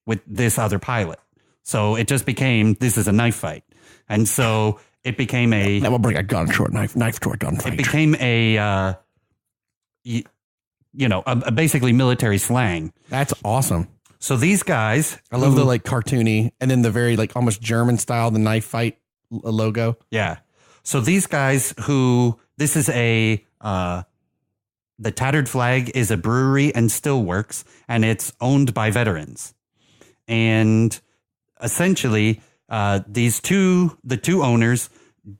with this other pilot. So it just became, this is a knife fight. And so it became a... Now we'll bring a gun to a knife to a gunfight. It became a basically military slang. That's awesome. So these guys... I love the like cartoony and then the very like almost German style, the knife fight logo. Yeah. So these guys this is the Tattered Flag is a brewery and still works, and it's owned by veterans. And essentially, the two owners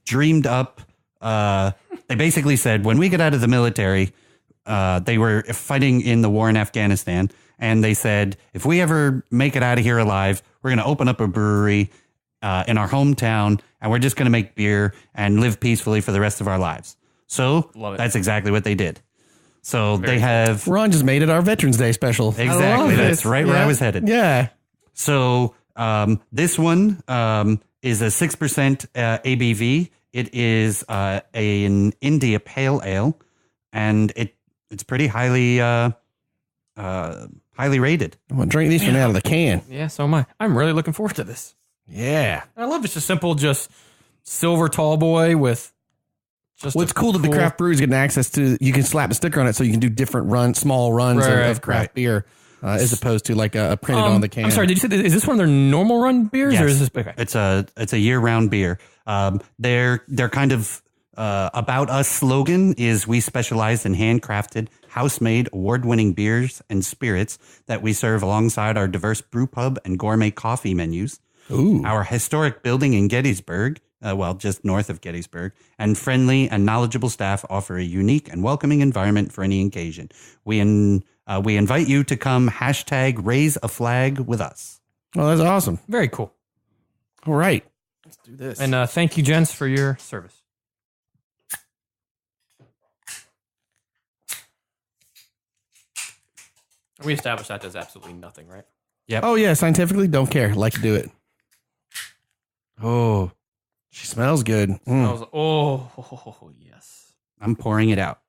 dreamed up, they basically said, when we get out of the military, they were fighting in the war in Afghanistan, and they said, if we ever make it out of here alive, we're going to open up a brewery in our hometown, and we're just going to make beer and live peacefully for the rest of our lives. So that's exactly what they did. So they have... Ron just made it our Veterans Day special. Exactly. That's right where I was headed. Yeah. So this one is a 6% ABV. It is an India Pale Ale, and it's pretty highly rated. I'm going to drink these from out of the can. Yeah, so am I. I'm really looking forward to this. Yeah. I love it's a simple, just silver tall boy with just... What's cool that the craft brewery is getting access to, you can slap a sticker on it so you can do different small runs of craft beer as opposed to like a printed on the can. I'm sorry, did you say, is this one of their normal run beers? Yes. Or is this... Okay. It's a year-round beer. Their kind of about us slogan is, we specialize in handcrafted, house-made, award-winning beers and spirits that we serve alongside our diverse brew pub and gourmet coffee menus. Ooh. Our historic building in Gettysburg, just north of Gettysburg, and friendly and knowledgeable staff offer a unique and welcoming environment for any occasion. We invite you to come #raise a flag with us. Oh, that's awesome. Very cool. All right. Let's do this. And thank you, gents, for your service. We established that does absolutely nothing, right? Yep. Oh, yeah. Scientifically, don't care. Like to do it. Oh, she smells good. Mm. Oh, yes. I'm pouring it out.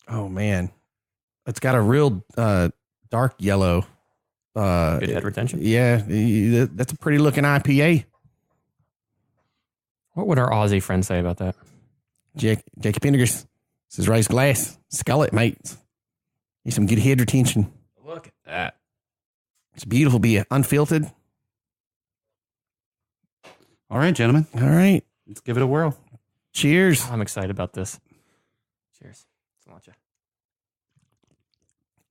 Oh, man. It's got a real dark yellow. Good head retention. Yeah. That's a pretty looking IPA. What would our Aussie friends say about that? Jackie Pendergrass. This is raised glass. Skull it, mate. Need some good head retention. Look at that. It's beautiful beer. Unfiltered. All right, gentlemen. All right. Let's give it a whirl. Cheers. I'm excited about this. Cheers. Cilantro.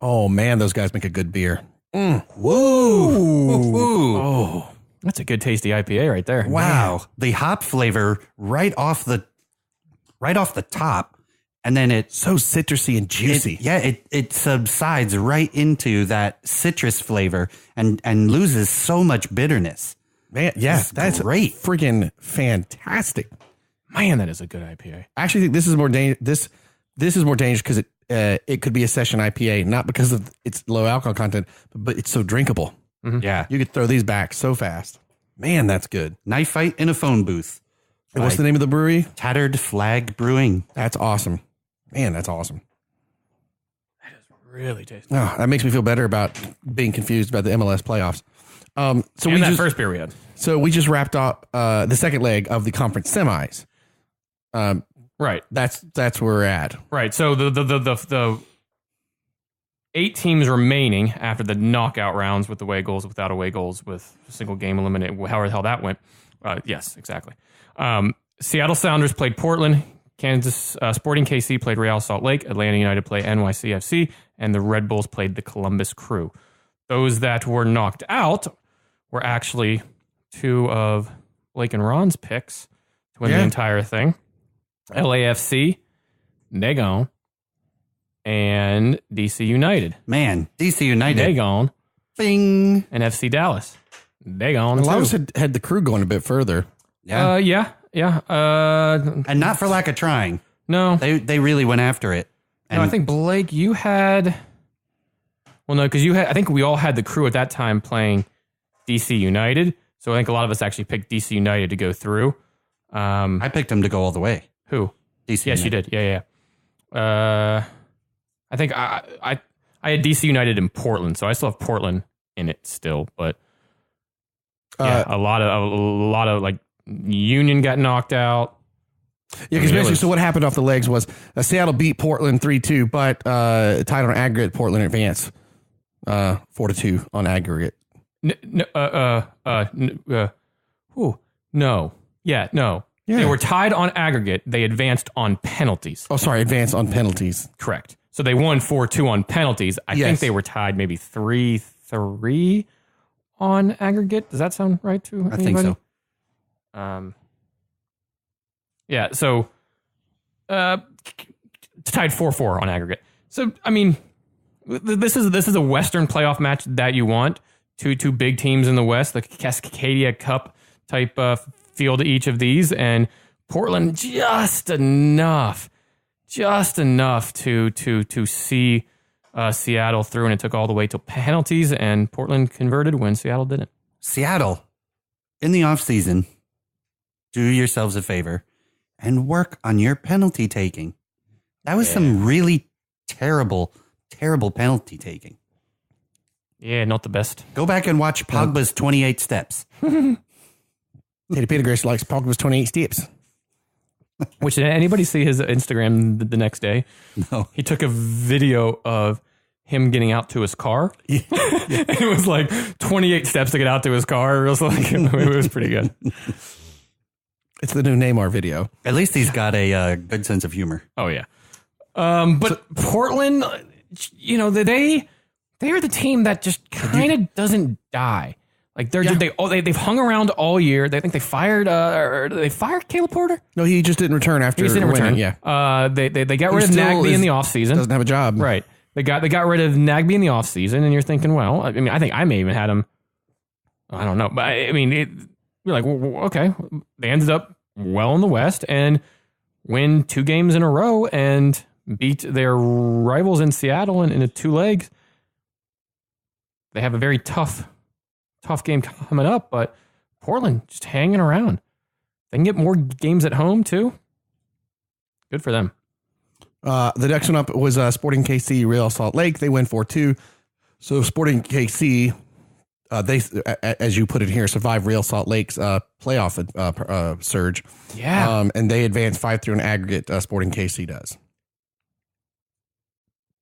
Oh, man, those guys make a good beer. Woo. Oh, that's a good tasty IPA right there. Wow. Man. The hop flavor right off the top. And then it's so citrusy and juicy. It subsides right into that citrus flavor and loses so much bitterness. Man, yeah, that's great. Freaking fantastic. Man, that is a good IPA. I actually think this is more dangerous. This is more dangerous because it could be a session IPA, not because of its low alcohol content, but it's so drinkable. Mm-hmm. Yeah, you could throw these back so fast. Man, that's good. Knife Fight in a Phone Booth. And what's the name of the brewery? Tattered Flag Brewing. That's awesome. Man, that's awesome. That is really tasty. Oh, that makes me feel better about being confused about the MLS playoffs. So that first beer we had. So we just wrapped up the second leg of the conference semis. Right. That's where we're at. Right. So the 8 teams remaining after the knockout rounds with away goals, without away goals, with single game eliminated, however the hell that went. Yes, exactly. Seattle Sounders played Portland. Kansas Sporting KC played Real Salt Lake. Atlanta United played NYCFC. And the Red Bulls played the Columbus Crew. Those that were knocked out were actually two of Blake and Ron's picks to win the entire thing. LAFC, they gone. And DC United. Man, DC United. They gone. Bing. And FC Dallas. They gone too. Dallas had the Crew going a bit further. Yeah. And not for lack of trying. No. They really went after it. And no, I think, Blake, you had... Well, no, because I think we all had the Crew at that time playing DC United. So I think a lot of us actually picked DC United to go through. I picked them to go all the way. Who? DC Yes, United. you did. Yeah. I think I had DC United in Portland, so I still have Portland in it still. But a lot of like Union got knocked out. Yeah, because basically, so what happened off the legs was Seattle beat Portland 3-2, but tied on aggregate. Portland advanced 4-2 on aggregate. No. Yeah. They were tied on aggregate. They advanced on penalties. Oh, sorry, advanced on penalties. Correct. So they won 4-2 on penalties. I think they were tied maybe 3-3 on aggregate. Does that sound right to anybody? I think so. Yeah, so tied 4-4 on aggregate. So, I mean, this is a Western playoff match that you want. Two big teams in the West, the Cascadia Cup type feel to each of these, and Portland just enough to see Seattle through, and it took all the way to penalties, and Portland converted when Seattle didn't. Seattle, in the offseason, do yourselves a favor and work on your penalty taking. That was some really terrible penalty taking. Yeah, not the best. Go back and watch Pogba's 28 steps. Teddy Pendergrass likes Pogba's 28 steps. Which, did anybody see his Instagram the next day? No. He took a video of him getting out to his car. Yeah. It was like 28 steps to get out to his car. It was pretty good. It's the new Neymar video. At least he's got a good sense of humor. Oh, yeah. But Portland, they are the team that just kind of doesn't die. Like they've hung around all year. They think they fired Caleb Porter. No, he just didn't return after winning. Yeah. They got rid of Nagby in the offseason. Doesn't have a job. Right. They got rid of Nagby in the offseason, and you're thinking, well, I mean, I think I may even had him. I don't know, but I mean, you're like, well, okay. They ended up well in the West and win 2 games in a row and beat their rivals in Seattle in 2 legs. They have a very tough game coming up, but Portland just hanging around. They can get more games at home too. Good for them. The next one up was Sporting KC Real Salt Lake. They win 4-2. So Sporting KC, they, as you put it here, survived Real Salt Lake's playoff surge. Yeah. And they advanced 5-3 in aggregate. Sporting KC does.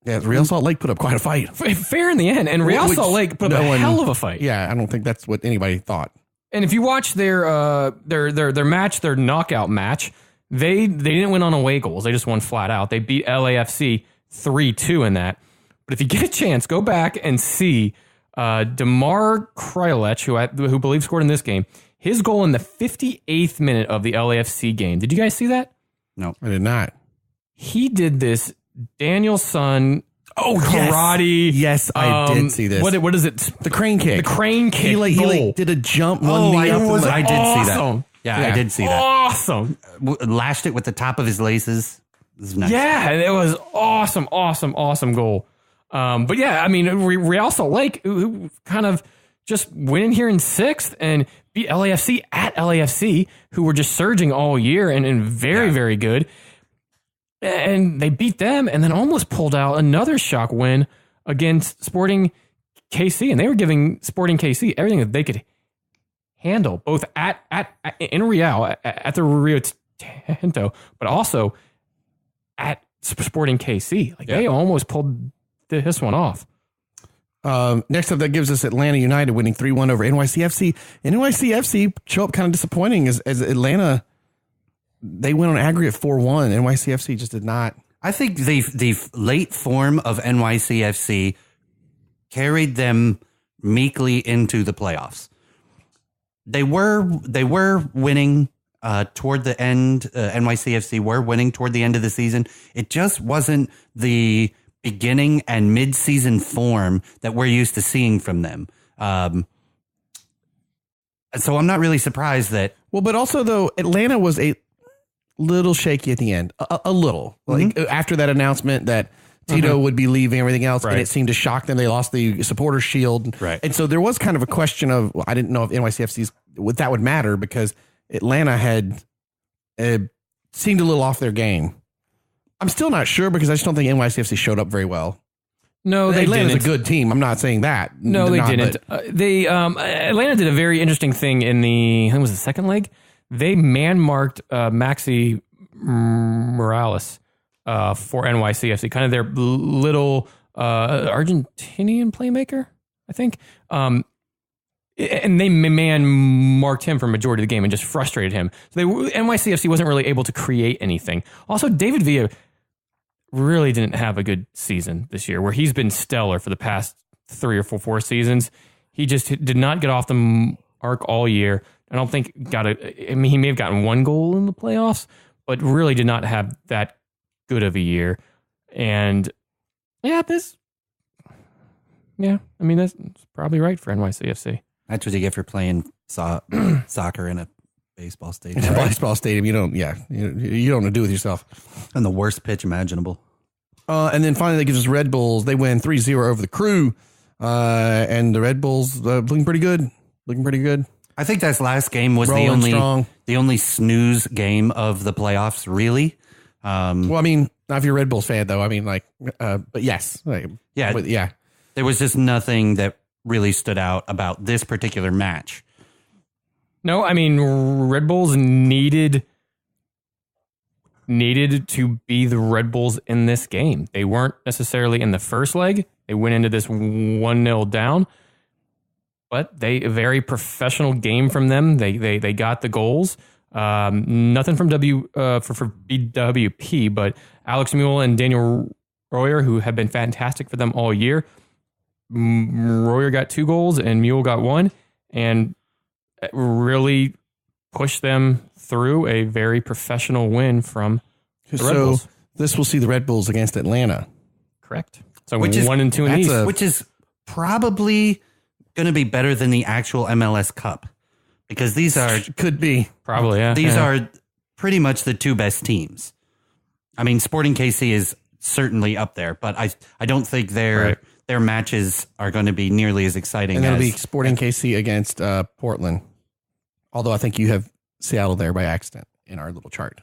Yeah, Real Salt Lake put up quite a fight. Fair in the end, and Real Salt Lake put up a hell of a fight. Yeah, I don't think that's what anybody thought. And if you watch their match, their knockout match, they didn't win on away goals. They just won flat out. They beat LAFC 3-2 in that. But if you get a chance, go back and see Damar Krylech, who believe scored in this game, his goal in the 58th minute of the LAFC game. Did you guys see that? No, I did not. He did this Danielson karate. Yes, I did see this. What is it? The crane kick. The crane kick. He did a jump. I did see that. Yeah, I did see that. Awesome. Lashed it with the top of his laces. This is nice. Yeah, it was awesome goal. But yeah, I mean, Real Salt Lake, who kind of just went in here in 6th and beat LAFC at LAFC, who were just surging all year and very good. And they beat them and then almost pulled out another shock win against Sporting KC. And they were giving Sporting KC everything that they could handle, both in Real, at the Rio Tinto, but also at Sporting KC. They almost pulled this one off. Next up, that gives us Atlanta United winning 3-1 over NYCFC. And NYCFC show up kind of disappointing as Atlanta they went on aggregate 4-1. NYCFC just did not. I think the late form of NYCFC carried them meekly into the playoffs. They were winning toward the end. NYCFC were winning toward the end of the season. It just wasn't the beginning and mid-season form that we're used to seeing from them. So I'm not really surprised that. Well, but also though, Atlanta was a little shaky at the end, a little. Like after that announcement that Tito would be leaving, everything else, and it seemed to shock them. They lost the supporters shield, right? And so there was kind of a question of, I didn't know if NYCFC's that would matter because Atlanta had seemed a little off their game. I'm still not sure because I just don't think NYCFC showed up very well. No, they Atlanta's didn't. a good team. I'm not saying that. No, they didn't. Atlanta did a very interesting thing in I think it was the second leg. They man-marked Maxi Morales for NYCFC, kind of their little Argentinian playmaker, I think. And they man-marked him for a majority of the game and just frustrated him. So NYCFC wasn't really able to create anything. Also, David Villa really didn't have a good season this year, where he's been stellar for the past 3 or 4 seasons. He just did not get off the mark all year. I don't think he may have gotten 1 goal in the playoffs, but really did not have that good of a year. And that's probably right for NYCFC. That's what you get for playing soccer in a baseball stadium. In a baseball stadium, you don't know what to do with yourself. On the worst pitch imaginable. And then finally, that gives us Red Bulls. They win 3-0 over the Crew. And the Red Bulls looking pretty good. I think that last game was the only snooze game of the playoffs, really. Well, I mean, not if you're a Red Bulls fan, though. I mean, but yes. There was just nothing that really stood out about this particular match. No, I mean, Red Bulls needed to be the Red Bulls in this game. They weren't necessarily in the first leg. They went into this 1-0 down, but a very professional game from them. They got the goals. Nothing from for BWP, but Alex Mule and Daniel Royer, who have been fantastic for them all year. Royer got 2 goals and Mule got 1, and really pushed them through a very professional win from the Red Bulls. This will see the Red Bulls against Atlanta. Correct. So 1 and 2 in the East. Which is probably going to be better than the actual MLS Cup. Because these could be. Probably, yeah. These are pretty much the 2 best teams. I mean, Sporting KC is certainly up there, but I don't think their matches are going to be nearly as exciting. And it'll be Sporting KC against Portland. Although I think you have Seattle there by accident in our little chart.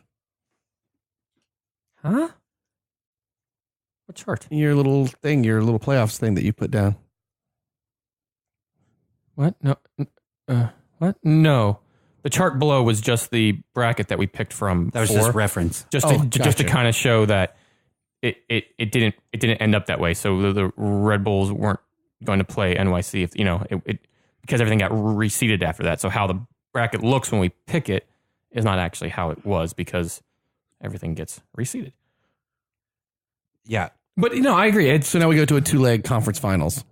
Huh? What chart? Your little playoffs thing that you put down. What? No. What? No. The chart below was just the bracket that we picked from. That was just reference. Just to kind of show that it didn't end up that way. So the Red Bulls weren't going to play NYC if because everything got reseeded after that. So how the bracket looks when we pick it is not actually how it was because everything gets reseeded. Yeah. But I agree. So now we go to a 2-leg conference finals.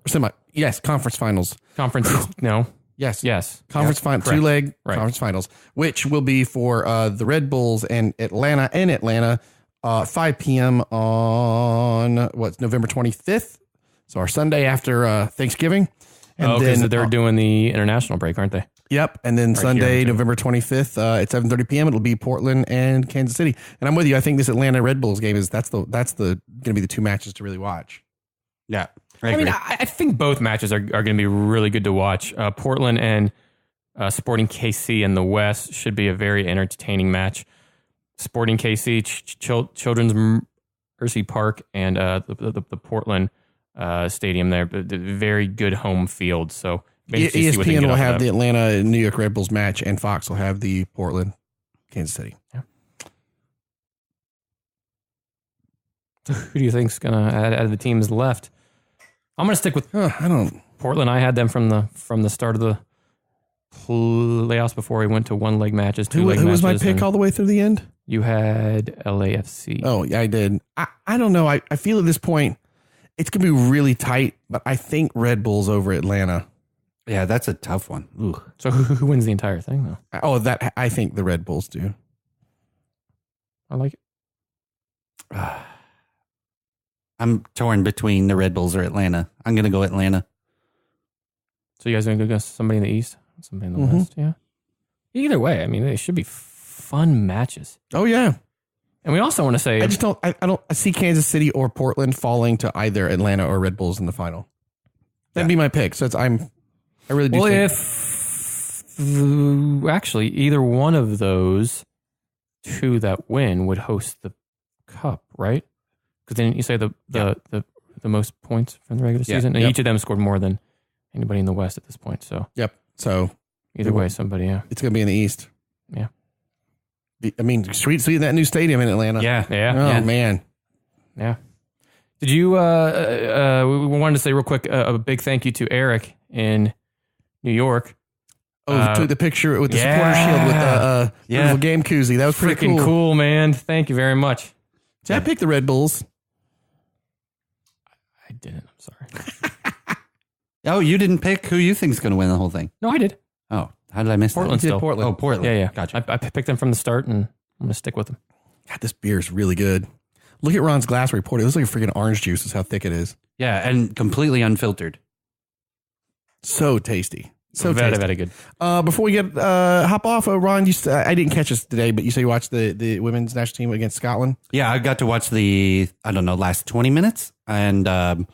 Conference finals. Conference no. Yes. Conference finals. 2-leg conference finals, which will be for the Red Bulls and Atlanta 5 p.m. on November 25th. So our Sunday after Thanksgiving. And then they're doing the international break, aren't they? Yep. And then Sunday, November 25th at 7:30 p.m. It'll be Portland and Kansas City. And I'm with you. I think this Atlanta Red Bulls game that's going to be the 2 matches to really watch. Yeah. I think both matches are going to be really good to watch. Portland and Sporting KC in the West should be a very entertaining match. Sporting KC, Children's Mercy Park, and the Portland stadium there, but very good home field. So ESPN will have the Atlanta New York Red Bulls match, and Fox will have the Portland Kansas City. Yeah. So who do you think's going to out of the teams left? I'm going to stick with Portland. I had them from the start of the playoffs before we went to 1-leg matches, 2-leg matches. Who was my pick all the way through the end? You had LAFC. Oh, yeah, I did. I don't know. I feel at this point it's going to be really tight, but I think Red Bull's over Atlanta. Yeah, that's a tough one. Ooh. So who wins the entire thing, though? Oh, that I think the Red Bulls do. I like it. I'm torn between the Red Bulls or Atlanta. I'm going to go Atlanta. So you guys are going to go against somebody in the East? Somebody in the West? Yeah. Either way, I mean, they should be fun matches. Oh, yeah. And we also want to say... I just don't... I don't see Kansas City or Portland falling to either Atlanta or Red Bulls in the final. That'd be my pick. So I really do think... Actually, either one of those two that win would host the cup, right? Because then you say the most points from the regular season, and each of them scored more than anybody in the West at this point. So So either way, somebody, it's going to be in the East. Yeah. I mean, sweet seeing that new stadium in Atlanta. Yeah. Man. Yeah. Did you? We wanted to say real quick a big thank you to Eric in New York. Oh, took the picture with the supporter shield with the beautiful game koozie. That was pretty cool, man. Thank you very much. See, I picked the Red Bulls. I didn't. I'm sorry. Oh, you didn't pick who you think's going to win the whole thing? No, I did. Oh, how did I miss Portland that? still. Portland. Oh, Portland. Yeah. Gotcha. I picked them from the start, and I'm going to stick with them. God, this beer is really good. Look at Ron's glass report. It looks like freaking orange juice is how thick it is. Yeah, and completely unfiltered. So tasty. So very, tasty. very good. Before we get hop off, Ron, I didn't catch this today, but you say you watched the women's national team against Scotland. Yeah, I got to watch the last 20 minutes, and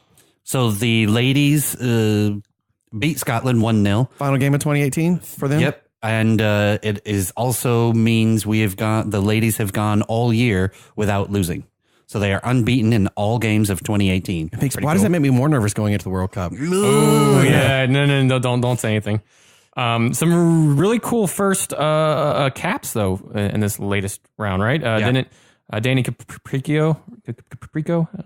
so the ladies beat Scotland 1-0. Final game of 2018 for them. Yep, and it is also means the ladies have gone all year without losing, so they are unbeaten in all games of 2018. Why does that make me more nervous going into the World Cup? Oh yeah, no, don't say anything. Some really cool first caps though in this latest round, right? Didn't Danny Caprico?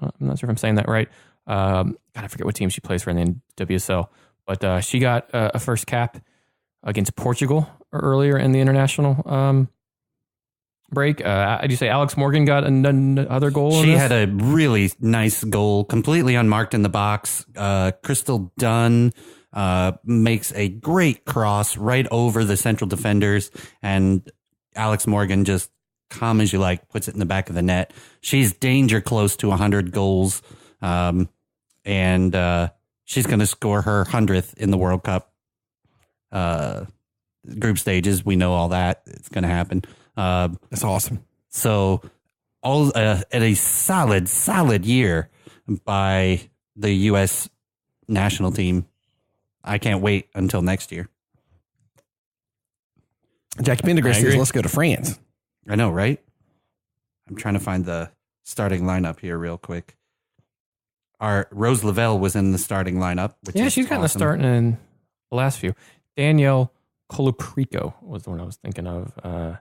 I'm not sure if I'm saying that right. God, I forget what team she plays for in the NWSL, but she got a first cap against Portugal earlier in the international break. Did you say Alex Morgan got another goal? She had a really nice goal, completely unmarked in the box. Crystal Dunn makes a great cross right over the central defenders, and Alex Morgan, just calm as you like, puts it in the back of the net. She's danger close to 100 goals, and she's going to score her 100th in the World Cup group stages. We know all that. It's going to happen. That's awesome. So all at a solid year by the U.S. national team. I can't wait until next year. Jackie Pendergrass says, let's go to France. I know, right? I'm trying to find the starting lineup here real quick. Our Rose Lavelle was in the starting lineup. She's gotten a start in the last few. Danielle Coloprico was the one I was thinking of.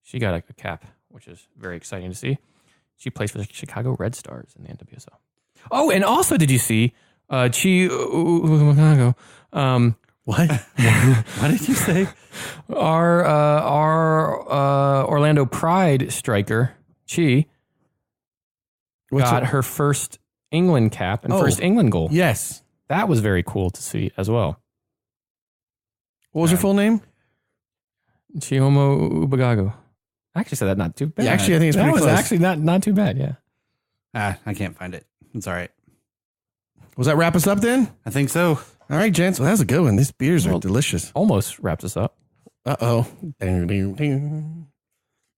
She got a cap, which is very exciting to see. She plays for the Chicago Red Stars in the NWSL. Oh, and also, did you see What? What did you say? Our Orlando Pride striker, Chi, got her first England cap and first England goal. Yes. That was very cool to see as well. What was her full name? Chioma Ubagago. I actually said that not too bad. Yeah, actually, I think it's pretty close. close. Actually not too bad, yeah. I can't find it. It's all right. Was that wrap us up then? I think so. All right, gents. Well, that was a good one. These beers are delicious. Almost wraps us up. Uh-oh.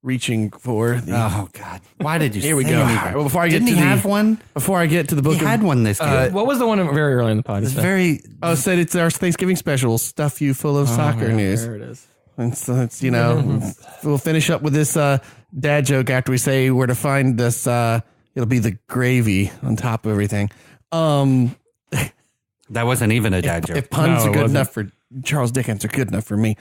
Reaching for the... Oh, God. Why did you Here we go. Well, before I get Didn't to he have one? Before I get to the book He had one this year. What was the one very early in the podcast? It's very... Oh, said it's our Thanksgiving special. We'll stuff you full of soccer news. There it is. And so it's, we'll finish up with this dad joke after we say where to find this. It'll be the gravy on top of everything. That wasn't even a dad joke. If puns are good enough for Charles Dickens, are good enough for me.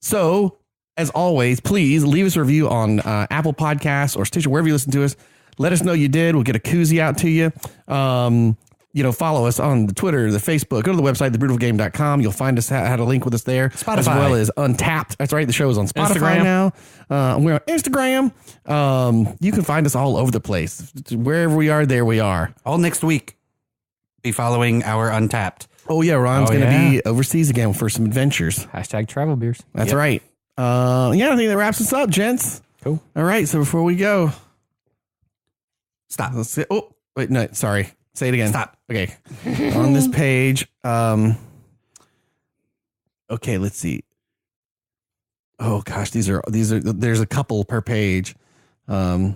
So, as always, please leave us a review on Apple Podcasts or Stitcher, wherever you listen to us. Let us know you did. We'll get a koozie out to you. follow us on the Twitter, the Facebook. Go to the website, thebrutalgame.com. You'll find us, had a link with us there. Spotify. As well as Untapped. That's right. The show is on Spotify now. We're on Instagram. You can find us all over the place. Wherever we are, there we are. All next week, be following our Untapped. Oh, yeah. Ron's going to be overseas again for some adventures. Hashtag travel beers. That's right. I think that wraps us up, gents. Cool. All right. So before we go. Stop. Let's see. Oh, wait. No, sorry. Say it again. Stop. Okay. On this page. Okay, let's see. Oh gosh, these are there's a couple per page. Well,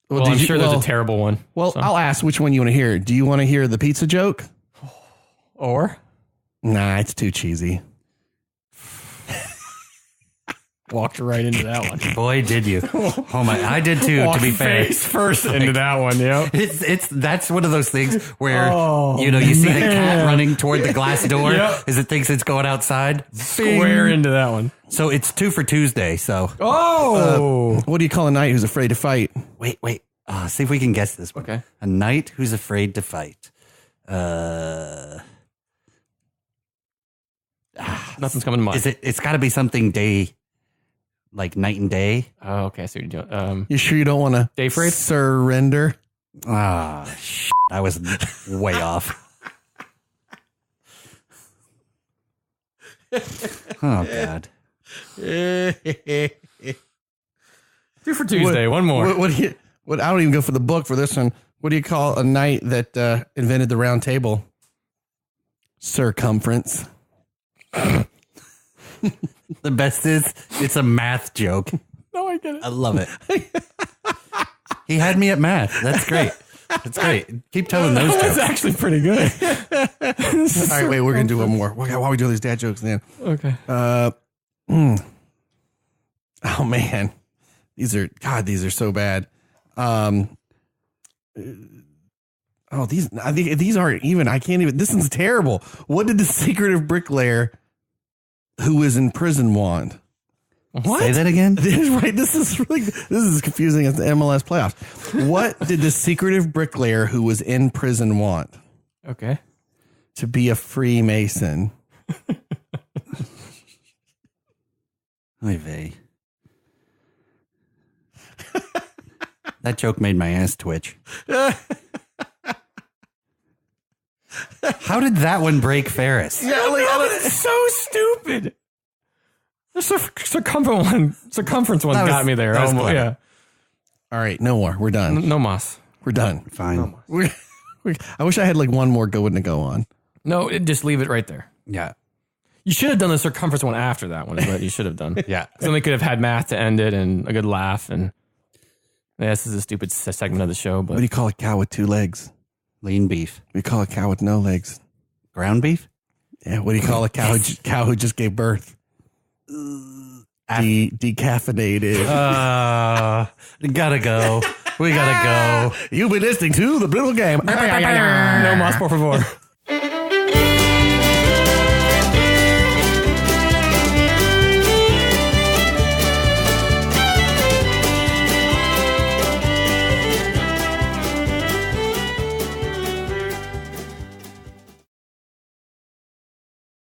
I'm sure there's a terrible one. Well, so. I'll ask which one you want to hear. Do you want to hear the pizza joke? Or? Nah, it's too cheesy. Walked right into that one. Boy, did you. Oh my, I did too, to be fair. Face first into that one, yeah. That's one of those things where, you see the cat running toward the glass door as it thinks it's going outside. Square into that one. So it's 2 for Tuesday, so. What do you call a knight who's afraid to fight? Wait. See if we can guess this one. Okay. A knight who's afraid to fight. Nothing's coming to mind. It's got to be something day. Like night and day. Oh, okay. So you're doing. You sure you don't want to day afraid? Surrender? I was way off. Oh God. 2 for Tuesday. One more. What do you? What? I don't even go for the book for this one. What do you call a knight that invented the round table? Circumference. The best is it's a math joke. No, I get it. I love it. He had me at math. That's great. That's great. Keep telling those jokes. That's actually pretty good. All right, wait. We're gonna do one more. Why are we doing these dad jokes then? Okay. Oh man, these are so bad. These aren't even. I can't even. This is terrible. What did the secretive bricklayer who was in prison want? What? Say that again? This is confusing as the MLS playoffs. What did the secretive bricklayer who was in prison want? Okay. To be a Freemason. Oy vey. That joke made my ass twitch. How did that one break Ferris? Yeah, it's so stupid. The circumference one got me there. Yeah. All right, no more. We're done. No mas. We're done. Fine. I wish I had like one more go to go on. No, just leave it right there. Yeah. You should have done the circumference one after that one. Is what you should have done. Yeah. Then they could have had math to end it and a good laugh. And this is a stupid segment of the show. But what do you call a cow with 2 legs? Lean beef. We call a cow with no legs. Ground beef? Yeah. What do you call a cow who just gave birth? Decaffeinated. Gotta go. We gotta go. You've been listening to The Brutal Game. No mas, por favor.